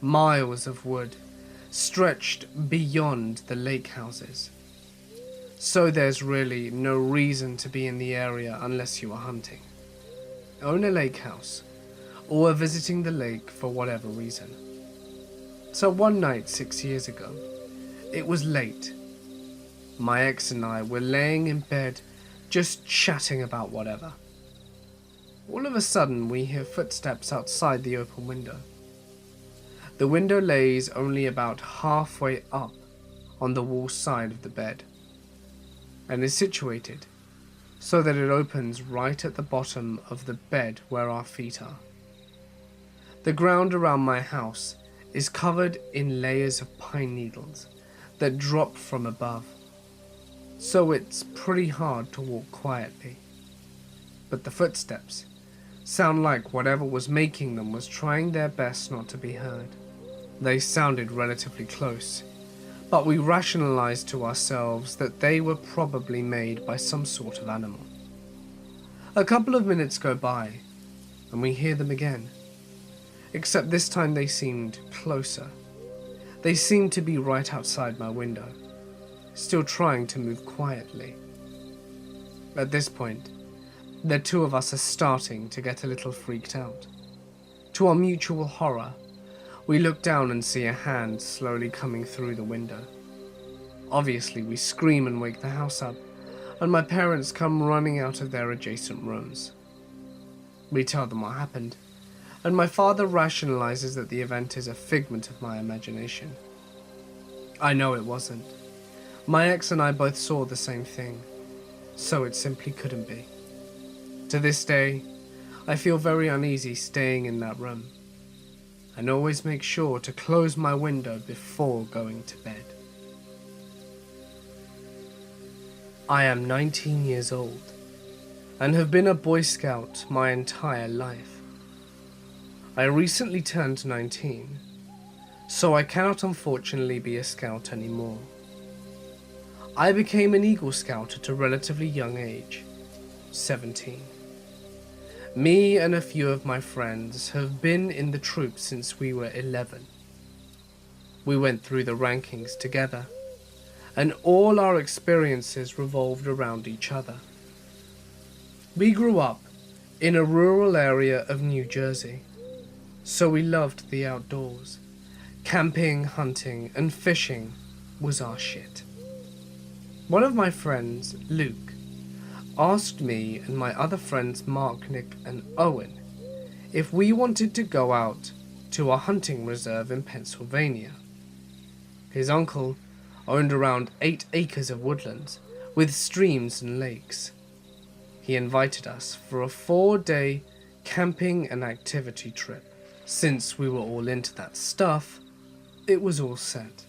Miles of wood stretched beyond the lake houses. So there's really no reason to be in the area unless you are hunting, own a lake house, or are visiting the lake for whatever reason. So one night 6 years ago, it was late. My ex and I were laying in bed just chatting about whatever. All of a sudden we hear footsteps outside the open window. The window lays only about halfway up on the wall side of the bed, and is situated so that it opens right at the bottom of the bed where our feet are. The ground around my house is covered in layers of pine needles that drop from above, so it's pretty hard to walk quietly. But the footsteps sound like whatever was making them was trying their best not to be heard. They sounded relatively close, but we rationalized to ourselves that they were probably made by some sort of animal. A couple of minutes go by, and we hear them again, except this time they seemed closer. They seemed to be right outside my window, still trying to move quietly. At this point, the two of us are starting to get a little freaked out. To our mutual horror, we look down and see a hand slowly coming through the window. Obviously, we scream and wake the house up, and my parents come running out of their adjacent rooms. We tell them what happened, and my father rationalizes that the event is a figment of my imagination. I know it wasn't. My ex and I both saw the same thing, so it simply couldn't be. To this day, I feel very uneasy staying in that room, and always make sure to close my window before going to bed. I am 19 years old, and have been a Boy Scout my entire life. I recently turned 19, so I cannot unfortunately be a Scout anymore. I became an Eagle Scout at a relatively young age, 17. Me and a few of my friends have been in the troop since we were 11. We went through the rankings together, and all our experiences revolved around each other. We grew up in a rural area of New Jersey, so we loved the outdoors. Camping, hunting, and fishing was our shit. One of my friends, Luke, asked me and my other friends Mark, Nick, and Owen if we wanted to go out to a hunting reserve in Pennsylvania. His uncle owned around 8 acres of woodlands with streams and lakes. He invited us for a 4-day camping and activity trip. Since we were all into that stuff, it was all set.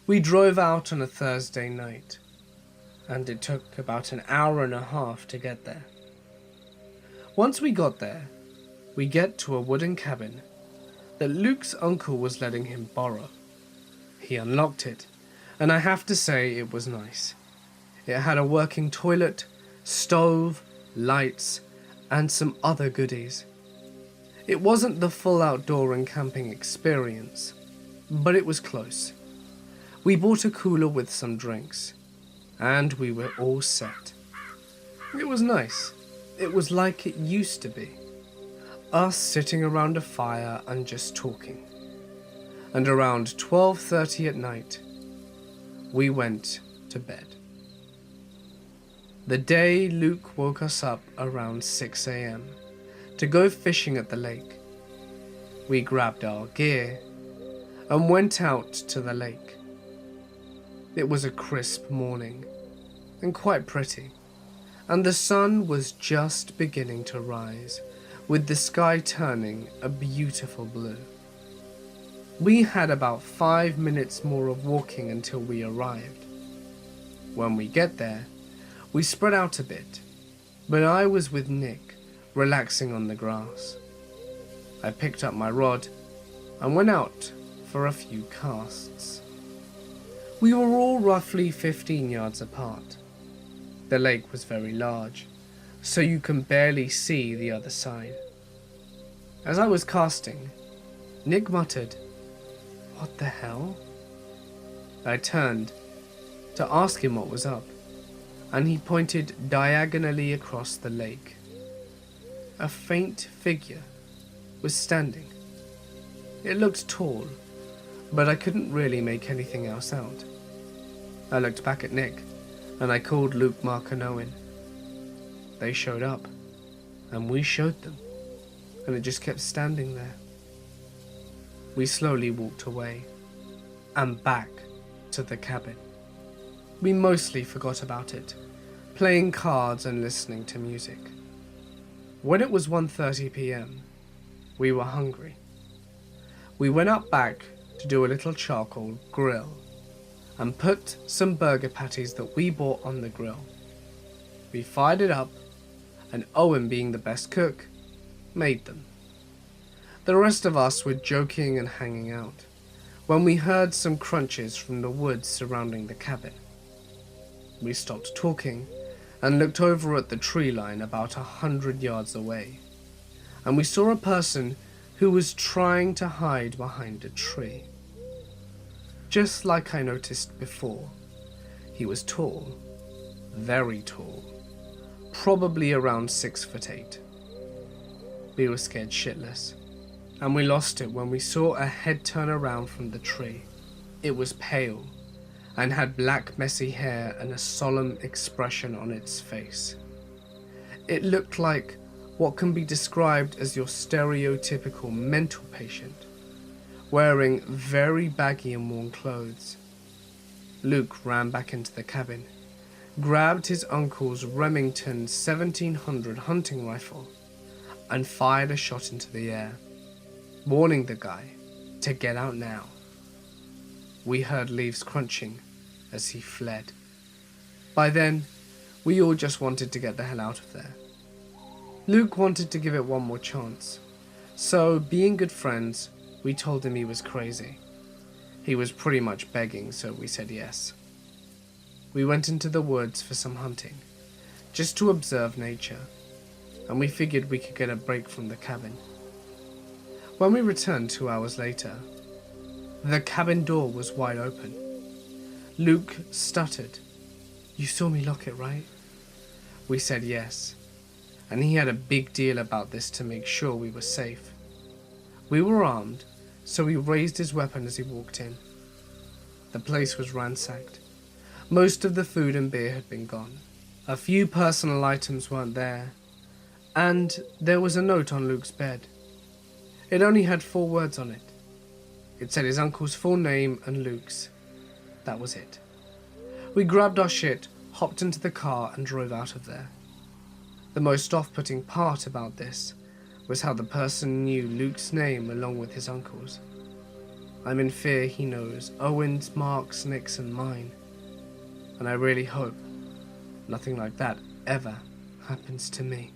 We drove out on a Thursday night, and it took about an hour and a half to get there. Once we got there, we get to a wooden cabin that Luke's uncle was letting him borrow. He unlocked it, and I have to say it was nice. It had a working toilet, stove, lights, and some other goodies. It wasn't the full outdoor and camping experience, but it was close. We bought a cooler with some drinks, and we were all set. It was nice. It was like it used to be. Us sitting around a fire and just talking. And around 12:30 at night, we went to bed. The day Luke woke us up around 6 a.m. to go fishing at the lake. We grabbed our gear and went out to the lake. It was a crisp morning and quite pretty, and the sun was just beginning to rise, with the sky turning a beautiful blue. We had about 5 minutes more of walking until we arrived. When we get there, we spread out a bit, but I was with Nick, relaxing on the grass. I picked up my rod and went out for a few casts. We were all roughly 15 yards apart. The lake was very large, so you can barely see the other side. As I was casting, Nick muttered, "What the hell?" I turned to ask him what was up, and he pointed diagonally across the lake. A faint figure was standing. It looked tall, but I couldn't really make anything else out. I looked back at Nick, and I called Luke, Mark, and Owen. They showed up, and we showed them, and it just kept standing there. We slowly walked away, and back to the cabin. We mostly forgot about it, playing cards and listening to music. When it was 1:30 p.m., we were hungry. We went up back to do a little charcoal grill and put some burger patties that we bought on the grill. We fired it up, and Owen, being the best cook, made them. The rest of us were joking and hanging out when we heard some crunches from the woods surrounding the cabin. We stopped talking and looked over at the tree line about 100 yards away, and we saw a person who was trying to hide behind a tree. Just like I noticed before, he was tall, very tall, probably around 6'8". We were scared shitless, and we lost it when we saw a head turn around from the tree. It was pale and had black messy hair and a solemn expression on its face. It looked like what can be described as your stereotypical mental patient, wearing very baggy and worn clothes. Luke ran back into the cabin, grabbed his uncle's Remington 1700 hunting rifle, and fired a shot into the air, warning the guy to get out now. We heard leaves crunching as he fled. By then, we all just wanted to get the hell out of there. Luke wanted to give it one more chance, so being good friends, we told him he was crazy. He was pretty much begging, so we said yes. We went into the woods for some hunting, just to observe nature, and we figured we could get a break from the cabin. When we returned 2 hours later, the cabin door was wide open. Luke stuttered. "You saw me lock it, right?" We said yes, and he had a big deal about this to make sure we were safe. We were armed, so he raised his weapon as he walked in. The place was ransacked. Most of the food and beer had been gone. A few personal items weren't there, and there was a note on Luke's bed. It only had 4 words on it. It said his uncle's full name and Luke's. That was it. We grabbed our shit, hopped into the car, and drove out of there. The most off-putting part about this was how the person knew Luke's name along with his uncle's. I'm in fear he knows Owen's, Mark's, Nick's, and mine. And I really hope nothing like that ever happens to me.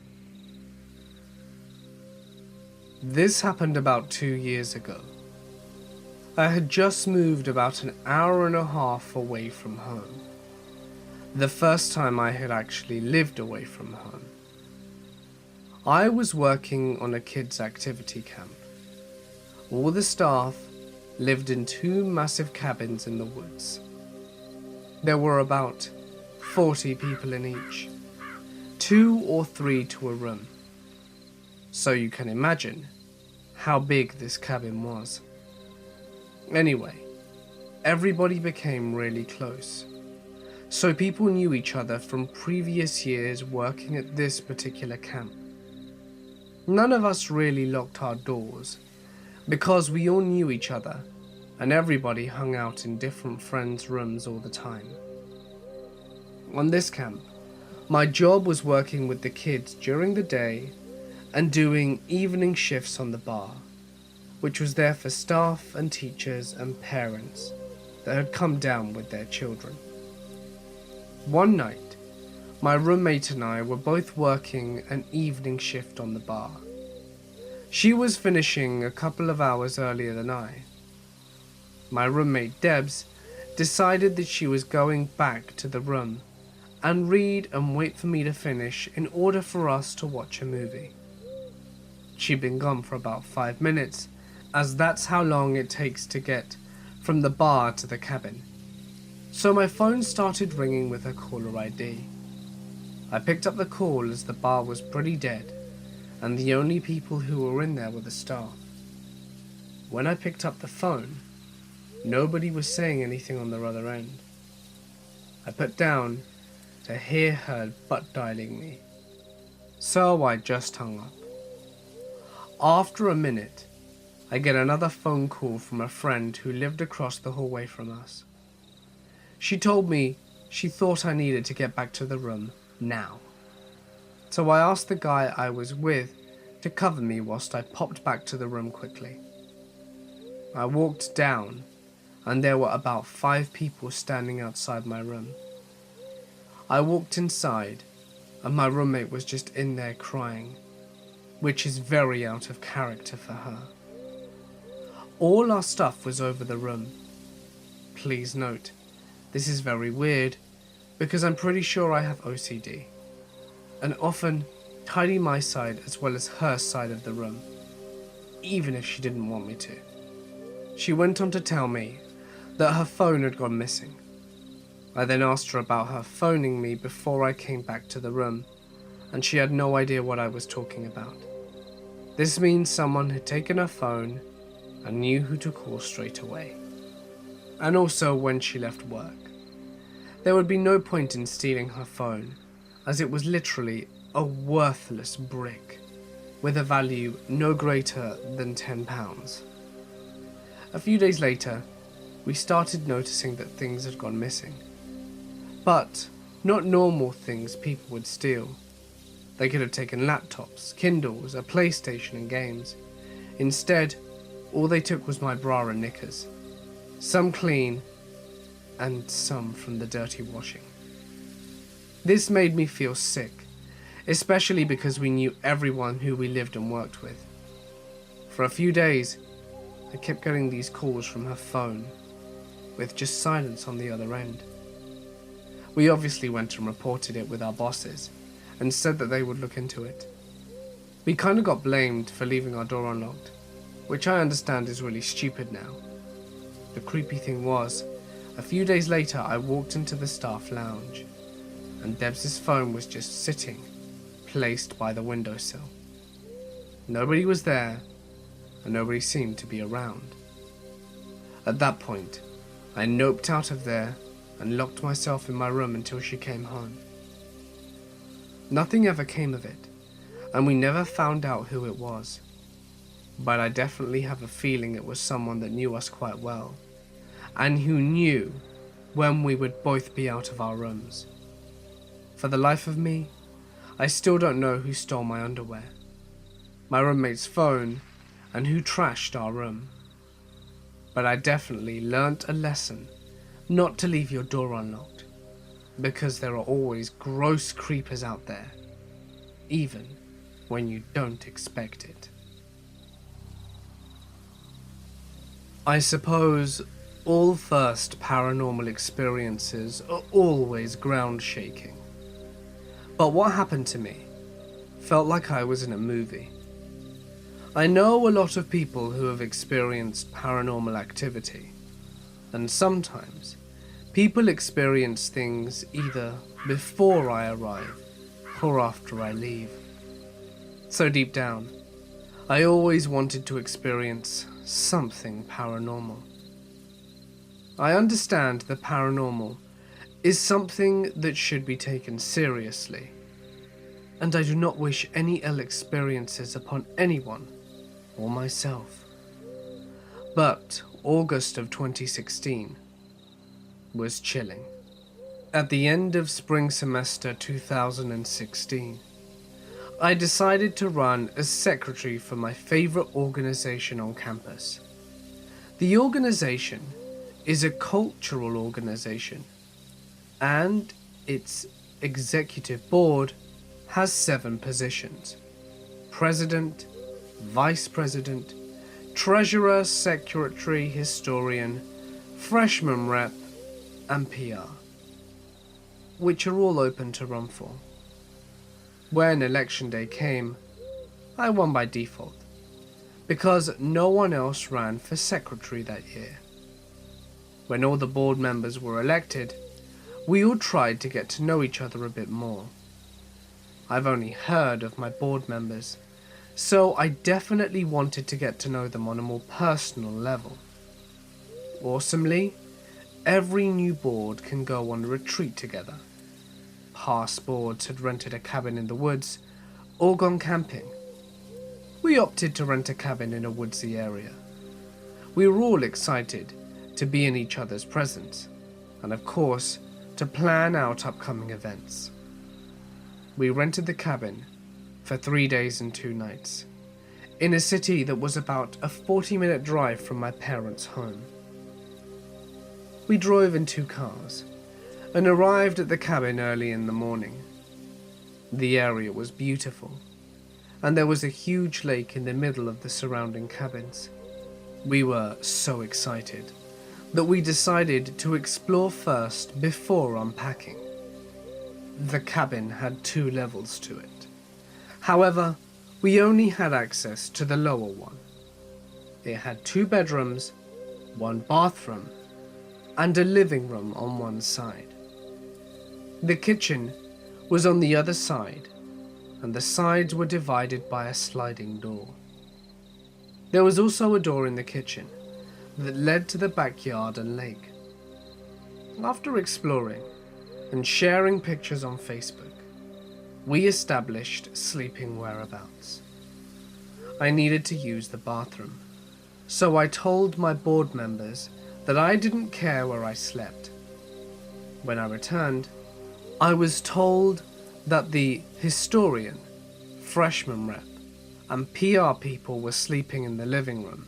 This happened about 2 years ago. I had just moved about an hour and a half away from home. The first time I had actually lived away from home. I was working on a kids' activity camp. All the staff lived in 2 massive cabins in the woods. There were about 40 people in each, 2 or 3 to a room. So you can imagine how big this cabin was. Anyway, everybody became really close, so people knew each other from previous years working at this particular camp. None of us really locked our doors, because we all knew each other, and everybody hung out in different friends' rooms all the time. On this camp, my job was working with the kids during the day and doing evening shifts on the bar, which was there for staff and teachers and parents that had come down with their children. One night, my roommate and I were both working an evening shift on the bar. She was finishing a couple of hours earlier than I. My roommate Debs decided that she was going back to the room and read and wait for me to finish in order for us to watch a movie. She'd been gone for about 5 minutes, as that's how long it takes to get from the bar to the cabin. So my phone started ringing with her caller ID. I picked up the call as the bar was pretty dead, and the only people who were in there were the staff. When I picked up the phone, nobody was saying anything on the other end. I put down to hear her butt dialing me, so I just hung up. After a minute, I get another phone call from a friend who lived across the hallway from us. She told me she thought I needed to get back to the room now. So I asked the guy I was with to cover me whilst I popped back to the room quickly. I walked down, and there were about 5 people standing outside my room. I walked inside, and my roommate was just in there crying, which is very out of character for her. All our stuff was over the room. Please note, this is very weird, because I'm pretty sure I have OCD, and often tidy my side as well as her side of the room, even if she didn't want me to. She went on to tell me that her phone had gone missing. I then asked her about her phoning me before I came back to the room, and she had no idea what I was talking about. This means someone had taken her phone and knew who to call straight away. And also when she left work. There would be no point in stealing her phone, as it was literally a worthless brick, with a value no greater than £10. A few days later, we started noticing that things had gone missing. But not normal things people would steal. They could have taken laptops, Kindles, a PlayStation and games. Instead, all they took was my bra and knickers. Some clean, and some from the dirty washing. This made me feel sick, especially because we knew everyone who we lived and worked with. For a few days, I kept getting these calls from her phone, with just silence on the other end. We obviously went and reported it with our bosses, and said that they would look into it. We kinda got blamed for leaving our door unlocked, which I understand is really stupid now. The creepy thing was, a few days later I walked into the staff lounge, and Debs' phone was just sitting, placed by the windowsill. Nobody was there, and nobody seemed to be around. At that point, I noped out of there and locked myself in my room until she came home. Nothing ever came of it, and we never found out who it was. But I definitely have a feeling it was someone that knew us quite well, and who knew when we would both be out of our rooms. For the life of me, I still don't know who stole my underwear, my roommate's phone, and who trashed our room. But I definitely learnt a lesson not to leave your door unlocked, because there are always gross creepers out there, even when you don't expect it. I suppose all first paranormal experiences are always ground shaking. But what happened to me felt like I was in a movie. I know a lot of people who have experienced paranormal activity, and sometimes people experience things either before I arrive or after I leave. So deep down, I always wanted to experience something paranormal. I understand the paranormal is something that should be taken seriously, and I do not wish any ill experiences upon anyone or myself. But August of 2016 was chilling. At the end of spring semester 2016, I decided to run as secretary for my favorite organization on campus. The organization is a cultural organization, and its executive board has 7 positions: president, vice president, treasurer, secretary, historian, freshman rep, and PR, which are all open to run for. When election day came, I won by default, because no one else ran for secretary that year. When all the board members were elected, we all tried to get to know each other a bit more. I've only heard of my board members, so I definitely wanted to get to know them on a more personal level. Awesomely, every new board can go on a retreat together. Past boards had rented a cabin in the woods or gone camping. We opted to rent a cabin in a woodsy area. We were all excited to be in each other's presence, and of course, to plan out upcoming events. We rented the cabin for 3 days and 2 nights. in a city that was about a 40-minute drive from my parents' home. We drove in 2 cars and arrived at the cabin early in the morning. The area was beautiful, and there was a huge lake in the middle of the surrounding cabins. We were so excited that we decided to explore first before unpacking. The cabin had 2 levels to it. However, we only had access to the lower one. It had 2 bedrooms, 1 bathroom, and a living room on one side. The kitchen was on the other side, and the sides were divided by a sliding door. There was also a door in the kitchen that led to the backyard and lake. After exploring and sharing pictures on Facebook, we established sleeping whereabouts. I needed to use the bathroom, so I told my board members that I didn't care where I slept. When I returned, I was told that the historian, freshman rep, and PR people were sleeping in the living room.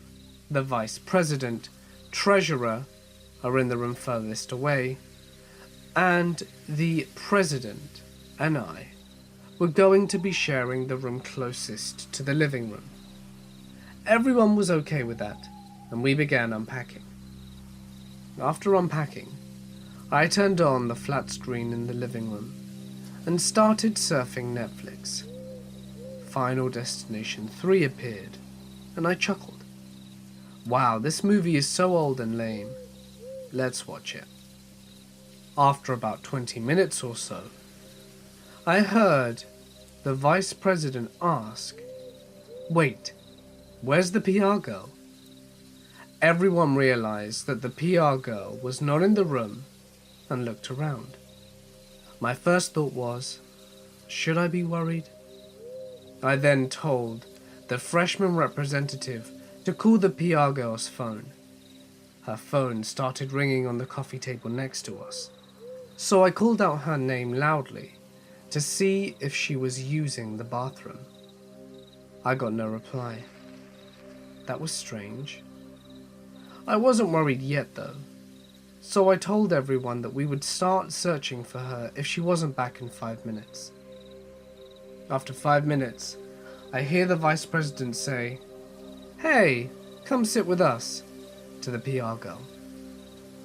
The vice president, treasurer are in the room furthest away, and the president and I were going to be sharing the room closest to the living room. Everyone was okay with that, and we began unpacking. After unpacking, I turned on the flat screen in the living room and started surfing Netflix. Final Destination 3 appeared, and I chuckled. Wow, this movie is so old and lame. Let's watch it. After about 20 minutes or so, I heard the vice president ask, "Wait, where's the PR girl?" Everyone realized that the PR girl was not in the room and looked around. My first thought was, should I be worried? I then told the freshman representative to call the PR girl's phone. Her phone started ringing on the coffee table next to us, so I called out her name loudly to see if she was using the bathroom. I got no reply. That was strange. I wasn't worried yet though, so I told everyone that we would start searching for her if she wasn't back in 5 minutes. After 5 minutes, I hear the vice president say, "Hey, come sit with us," to the PR girl.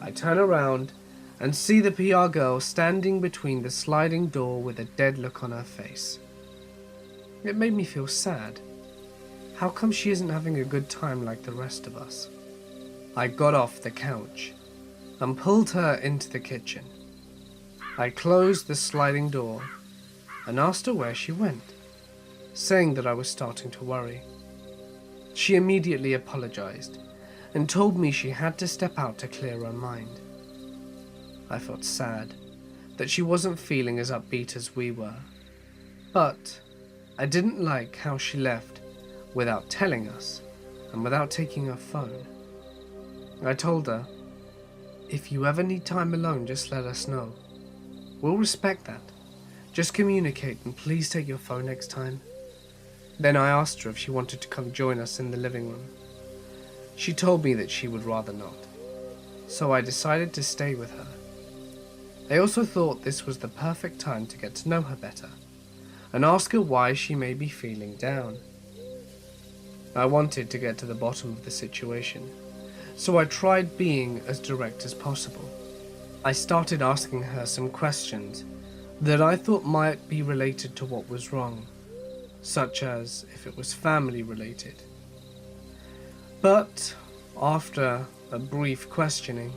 I turn around and see the PR girl standing between the sliding door with a dead look on her face. It made me feel sad. How come she isn't having a good time like the rest of us? I got off the couch and pulled her into the kitchen. I closed the sliding door and asked her where she went, saying that I was starting to worry. She immediately apologized and told me she had to step out to clear her mind. I felt sad that she wasn't feeling as upbeat as we were, but I didn't like how she left without telling us and without taking her phone. I told her, "If you ever need time alone, just let us know. We'll respect that. Just communicate and please take your phone next time." Then I asked her if she wanted to come join us in the living room. She told me that she would rather not, so I decided to stay with her. I also thought this was the perfect time to get to know her better and ask her why she may be feeling down. I wanted to get to the bottom of the situation, so I tried being as direct as possible. I started asking her some questions that I thought might be related to what was wrong, such as if it was family related. But after a brief questioning,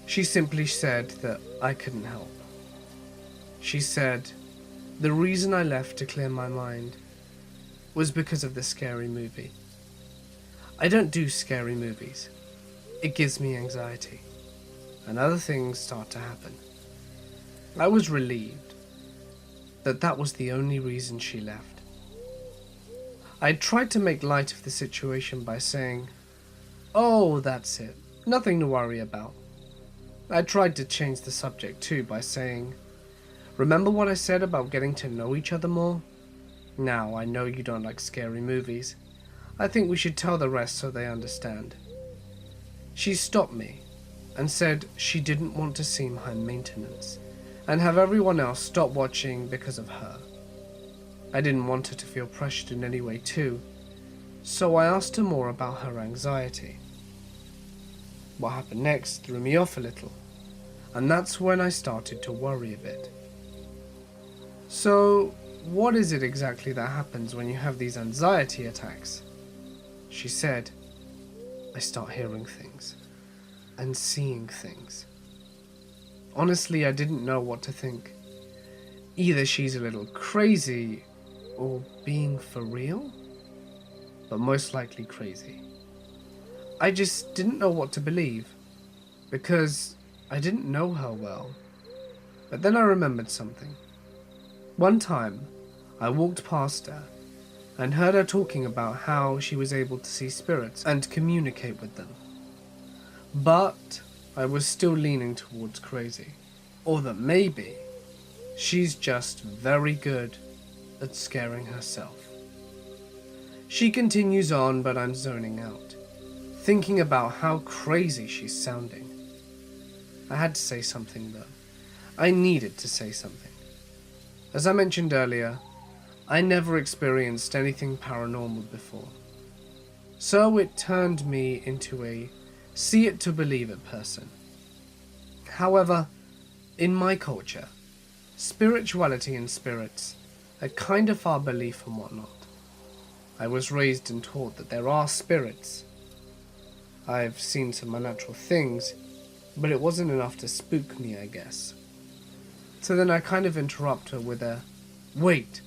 she simply said that I couldn't help. She said the reason I left to clear my mind was because of the scary movie. I don't do scary movies. It gives me anxiety, and other things start to happen. I was relieved that that was the only reason she left. I tried to make light of the situation by saying, "Oh, that's it. Nothing to worry about." I tried to change the subject too by saying, "Remember what I said about getting to know each other more? Now I know you don't like scary movies. I think we should tell the rest so they understand. She stopped me and said she didn't want to seem high maintenance and have everyone else stop watching because of her. I didn't want her to feel pressured in any way too, so I asked her more about her anxiety. What happened next threw me off a little, and that's when I started to worry a bit. So, what is it exactly that happens when you have these anxiety attacks? She said, I start hearing things and seeing things. Honestly, I didn't know what to think. Either she's a little crazy or being for real, but most likely crazy. I just didn't know what to believe because I didn't know her well. But then I remembered something. One time, I walked past her and heard her talking about how she was able to see spirits and communicate with them. But I was still leaning towards crazy, or that maybe she's just very good at scaring herself. She continues on, but I'm zoning out, thinking about how crazy she's sounding. I had to say something though. I needed to say something. As I mentioned earlier, I never experienced anything paranormal before. So it turned me into a see it to believe it person. However, in my culture, spirituality and spirits are kind of our belief and whatnot. I was raised and taught that there are spirits. I've seen some unnatural things, but it wasn't enough to spook me, I guess. So then I kind of interrupt her with a, wait,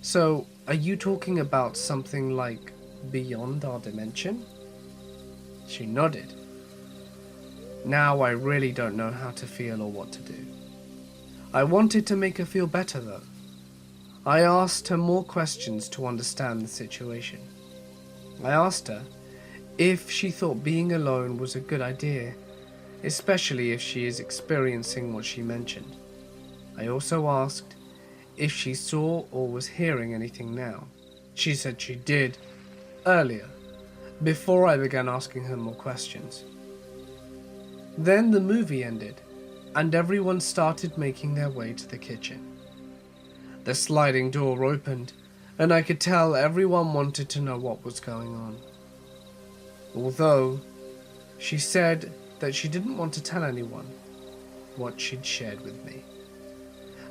so are you talking about something like beyond our dimension? She nodded. Now I really don't know how to feel or what to do. I wanted to make her feel better though. I asked her more questions to understand the situation. I asked her if she thought being alone was a good idea, especially if she is experiencing what she mentioned. I also asked if she saw or was hearing anything now. She said she did, earlier, before I began asking her more questions. Then the movie ended, and everyone started making their way to the kitchen. The sliding door opened, and I could tell everyone wanted to know what was going on. Although, she said that she didn't want to tell anyone what she'd shared with me.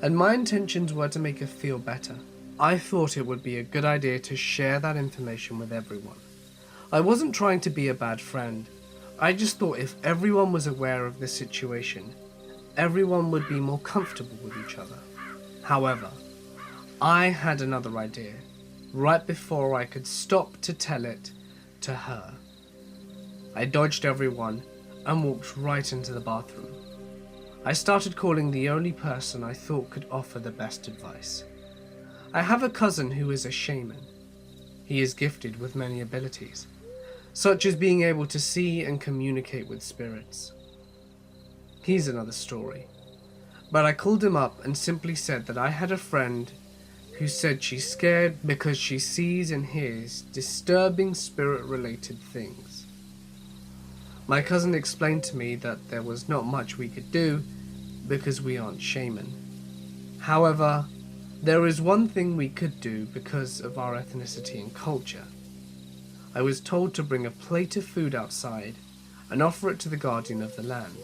And my intentions were to make her feel better. I thought it would be a good idea to share that information with everyone. I wasn't trying to be a bad friend. I just thought if everyone was aware of the situation, everyone would be more comfortable with each other. However, I had another idea, right before I could stop to tell it to her. I dodged everyone and walked right into the bathroom. I started calling the only person I thought could offer the best advice. I have a cousin who is a shaman. He is gifted with many abilities, such as being able to see and communicate with spirits. He's another story, but I called him up and simply said that I had a friend who said she's scared because she sees and hears disturbing spirit-related things. My cousin explained to me that there was not much we could do because we aren't shaman. However, there is one thing we could do because of our ethnicity and culture. I was told to bring a plate of food outside and offer it to the guardian of the land.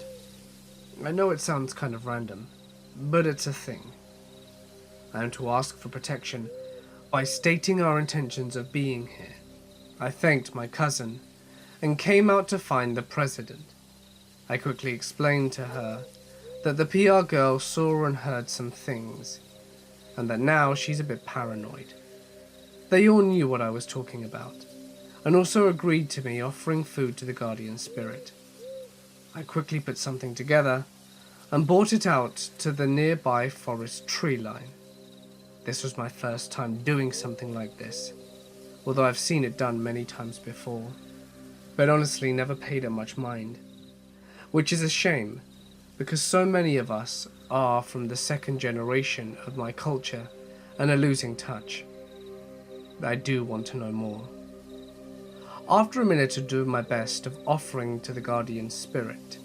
I know it sounds kind of random, but it's a thing. I am to ask for protection by stating our intentions of being here. I thanked my cousin and came out to find the president. I quickly explained to her that the PR girl saw and heard some things, and that now she's a bit paranoid. They all knew what I was talking about, and also agreed to me offering food to the guardian spirit. I quickly put something together and brought it out to the nearby forest tree line. This was my first time doing something like this, although I've seen it done many times before, but honestly never paid it much mind, which is a shame because so many of us are from the second generation of my culture and are losing touch. I do want to know more. After a minute of doing my best of offering to the guardian spirit,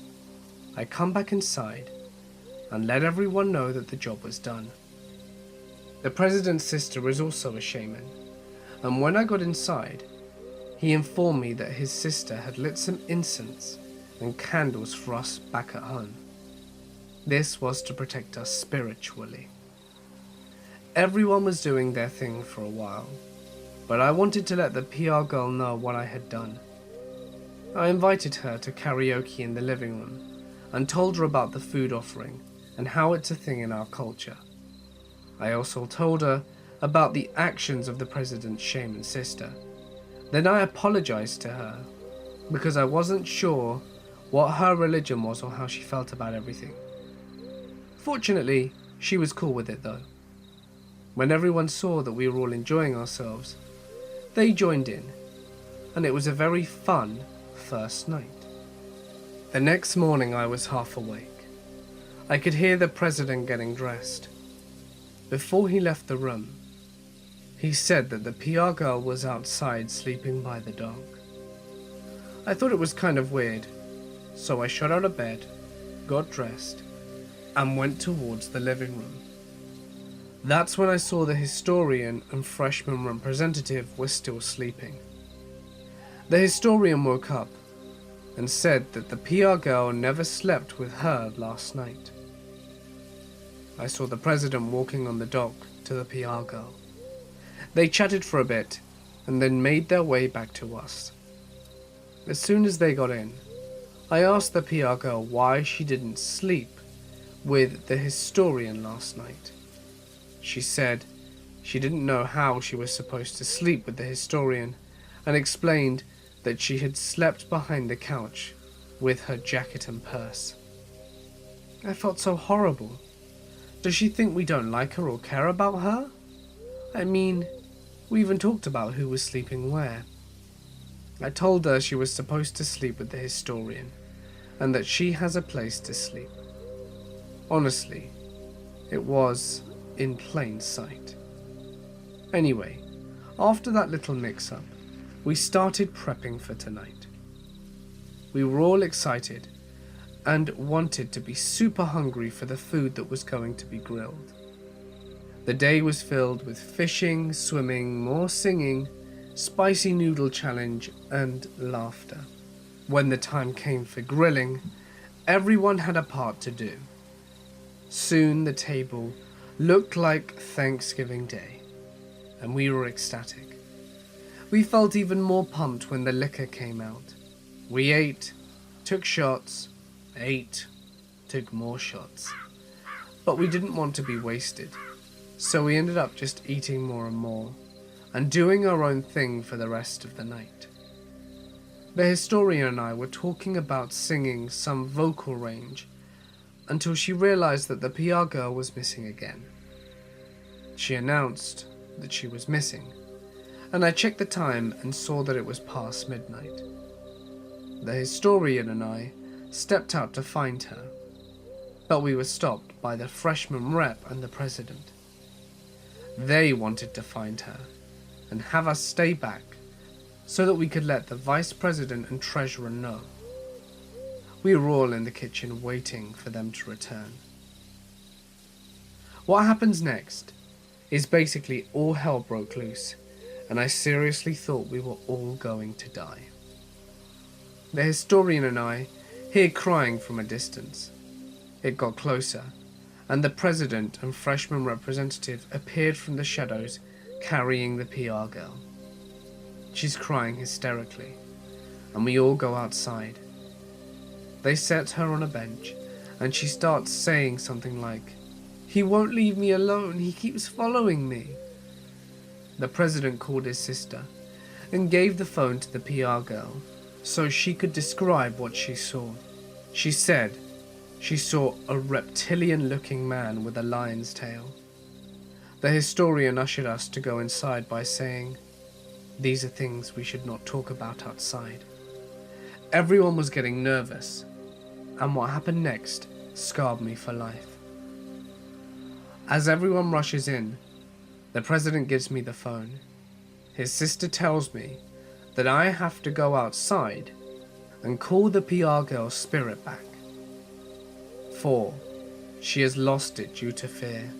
I come back inside and let everyone know that the job was done. The president's sister is also a shaman, and when I got inside, he informed me that his sister had lit some incense and candles for us back at home. This was to protect us spiritually. Everyone was doing their thing for a while, but I wanted to let the PR girl know what I had done. I invited her to karaoke in the living room and told her about the food offering and how it's a thing in our culture. I also told her about the actions of the president's shaman sister. Then I apologized to her because I wasn't sure what her religion was or how she felt about everything. Fortunately, she was cool with it though. When everyone saw that we were all enjoying ourselves, they joined in, and it was a very fun first night. The next morning I was half awake. I could hear the president getting dressed. Before he left the room, he said that the PR girl was outside sleeping by the dog. I thought it was kind of weird, so I shot out of bed, got dressed, and went towards the living room. That's when I saw the historian and freshman representative were still sleeping. The historian woke up and said that the PR girl never slept with her last night. I saw the president walking on the dock to the PR girl. They chatted for a bit and then made their way back to us. As soon as they got in, I asked the PR girl why she didn't sleep with the historian last night. She said she didn't know how she was supposed to sleep with the historian and explained that she had slept behind the couch with her jacket and purse. I felt so horrible. Does she think we don't like her or care about her? I mean, we even talked about who was sleeping where. I told her she was supposed to sleep with the historian and that she has a place to sleep. Honestly, it was in plain sight. Anyway, after that little mix-up, we started prepping for tonight. We were all excited and wanted to be super hungry for the food that was going to be grilled. The day was filled with fishing, swimming, more singing, spicy noodle challenge, and laughter. When the time came for grilling, everyone had a part to do. Soon the table looked like Thanksgiving Day, and we were ecstatic. We felt even more pumped when the liquor came out. We ate, took shots, ate, took more shots. But we didn't want to be wasted, so we ended up just eating more and more, and doing our own thing for the rest of the night. The historian and I were talking about singing some vocal range until she realized that the PR girl was missing again. She announced that she was missing, and I checked the time and saw that it was past midnight. The historian and I stepped out to find her, but we were stopped by the freshman rep and the president. They wanted to find her and have us stay back so that we could let the vice president and treasurer know. We were all in the kitchen waiting for them to return. What happens next is basically all hell broke loose, and I seriously thought we were all going to die. The historian and I hear crying from a distance. It got closer, and the president and freshman representative appeared from the shadows carrying the PR girl. She's crying hysterically, and we all go outside. They set her on a bench, and she starts saying something like, "He won't leave me alone, he keeps following me." The president called his sister and gave the phone to the PR girl so she could describe what she saw. She said she saw a reptilian-looking man with a lion's tail. The historian ushered us to go inside by saying, "These are things we should not talk about outside." Everyone was getting nervous, and what happened next scarred me for life. As everyone rushes in, the president gives me the phone. His sister tells me that I have to go outside and call the PR girl's spirit back. 4. She has lost it due to fear.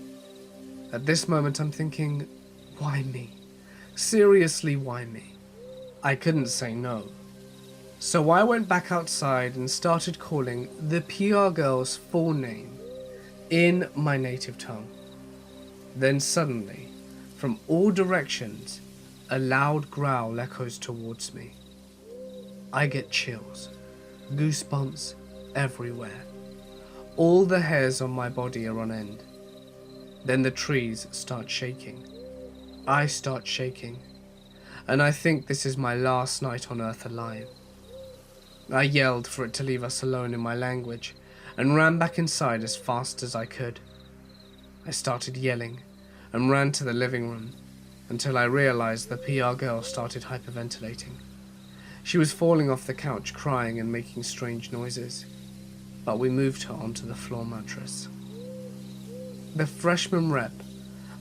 At this moment I'm thinking, why me? Seriously, why me? I couldn't say no. So I went back outside and started calling the PR girl's full name in my native tongue. Then suddenly, from all directions, a loud growl echoes towards me. I get chills, goosebumps everywhere. All the hairs on my body are on end. Then the trees start shaking. I start shaking, and I think this is my last night on Earth alive. I yelled for it to leave us alone in my language, and ran back inside as fast as I could. I started yelling, and ran to the living room, until I realized the PR girl started hyperventilating. She was falling off the couch crying and making strange noises, but we moved her onto the floor mattress. The freshman rep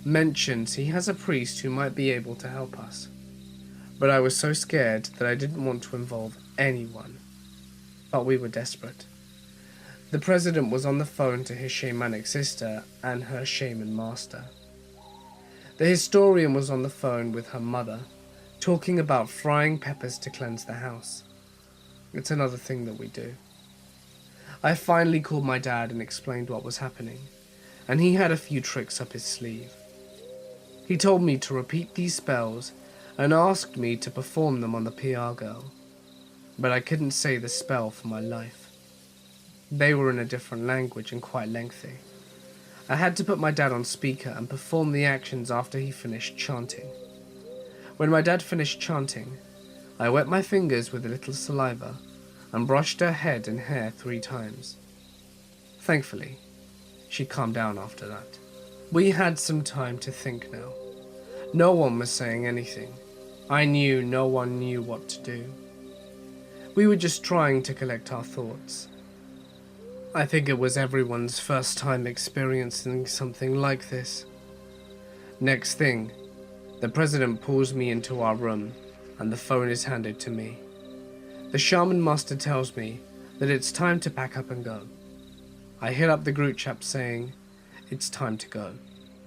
mentions he has a priest who might be able to help us, but I was so scared that I didn't want to involve anyone, but we were desperate. The president was on the phone to his shamanic sister and her shaman master. The historian was on the phone with her mother, talking about frying peppers to cleanse the house. It's another thing that we do. I finally called my dad and explained what was happening, and he had a few tricks up his sleeve. He told me to repeat these spells and asked me to perform them on the PR girl, but I couldn't say the spell for my life. They were in a different language and quite lengthy. I had to put my dad on speaker and perform the actions after he finished chanting. When my dad finished chanting, I wet my fingers with a little saliva and brushed her head and hair 3 times. Thankfully, she calmed down after that. We had some time to think now. No one was saying anything. I knew no one knew what to do. We were just trying to collect our thoughts. I think it was everyone's first time experiencing something like this. Next thing, the president pulls me into our room and the phone is handed to me. The shaman master tells me that it's time to pack up and go. I hit up the group chat saying, it's time to go.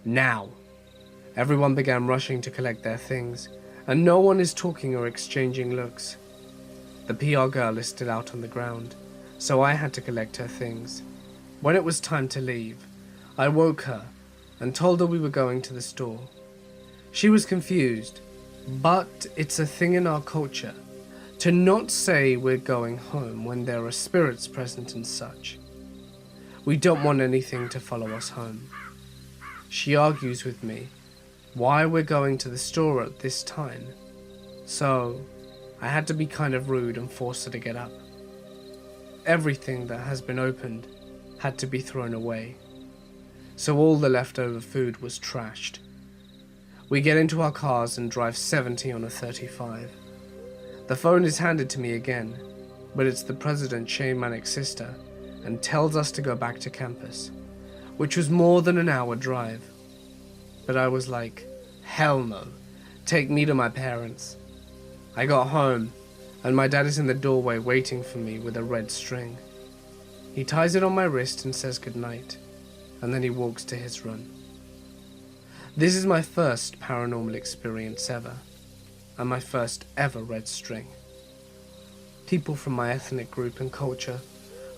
Now! Everyone began rushing to collect their things, and no one is talking or exchanging looks. The PR girl is still out on the ground, so I had to collect her things. When it was time to leave, I woke her and told her we were going to the store. She was confused, but it's a thing in our culture to not say we're going home when there are spirits present and such. We don't want anything to follow us home. She argues with me why we're going to the store at this time, so I had to be kind of rude and force her to get up. Everything that has been opened had to be thrown away, so all the leftover food was trashed. We get into our cars and drive 70 on a 35. The phone is handed to me again, but it's the president's shamanic sister and tells us to go back to campus, which was more than an hour drive. But I was like, hell no, take me to my parents. I got home, and my dad is in the doorway waiting for me with a red string. He ties it on my wrist and says goodnight, and then he walks to his room. This is my first paranormal experience ever, and my first ever red string. People from my ethnic group and culture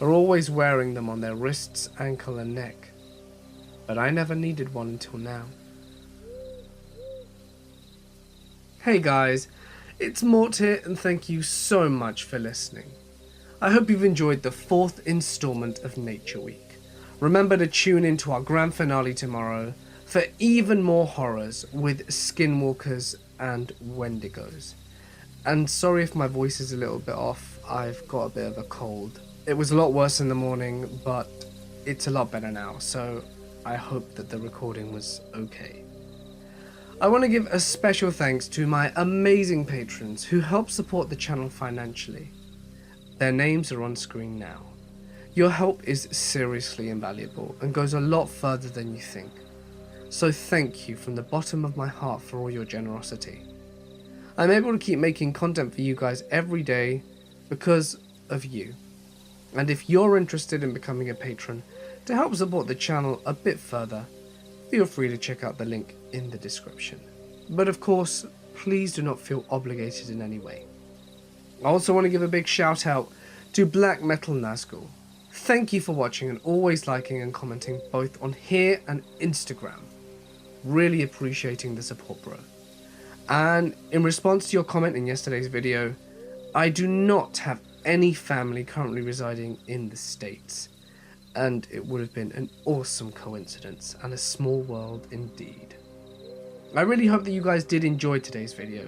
are always wearing them on their wrists, ankle and neck, but I never needed one until now. Hey guys, it's Mort here and thank you so much for listening. I hope you've enjoyed the 4th installment of Nature Week. Remember to tune in to our grand finale tomorrow for even more horrors with skinwalkers and wendigos. And sorry if my voice is a little bit off, I've got a bit of a cold. It was a lot worse in the morning, but it's a lot better now, so I hope that the recording was okay. I want to give a special thanks to my amazing patrons who help support the channel financially. Their names are on screen now. Your help is seriously invaluable and goes a lot further than you think. So thank you from the bottom of my heart for all your generosity. I'm able to keep making content for you guys every day because of you. And if you're interested in becoming a patron to help support the channel a bit further, feel free to check out the link in the description. But of course, please do not feel obligated in any way. I also want to give a big shout out to Black Metal Nazgul. Thank you for watching and always liking and commenting both on here and Instagram. Really appreciating the support, bro. And in response to your comment in yesterday's video, I do not have any family currently residing in the States, and it would have been an awesome coincidence and a small world indeed. I really hope that you guys did enjoy today's video,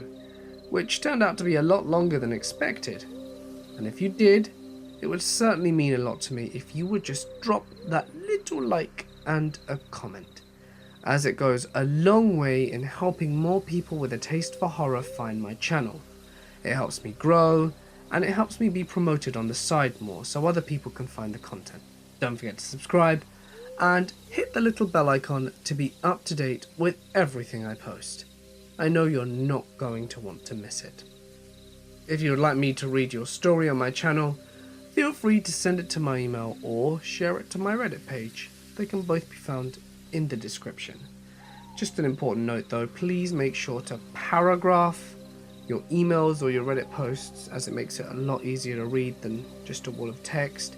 which turned out to be a lot longer than expected, and if you did, it would certainly mean a lot to me if you would just drop that little like and a comment, as it goes a long way in helping more people with a taste for horror find my channel. It helps me grow, and it helps me be promoted on the side more so other people can find the content. Don't forget to subscribe and hit the little bell icon to be up to date with everything I post. I know you're not going to want to miss it. If you would like me to read your story on my channel, feel free to send it to my email or share it to my Reddit page. They can both be found in the description. Just an important note though, please make sure to paragraph your emails or your Reddit posts, as it makes it a lot easier to read than just a wall of text.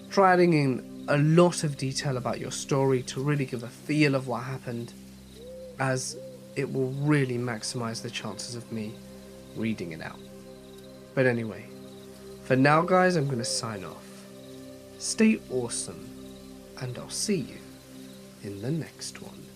Try adding in a lot of detail about your story to really give a feel of what happened, as it will really maximize the chances of me reading it out. But anyway, for now guys, I'm going to sign off. Stay awesome, and I'll see you in the next one.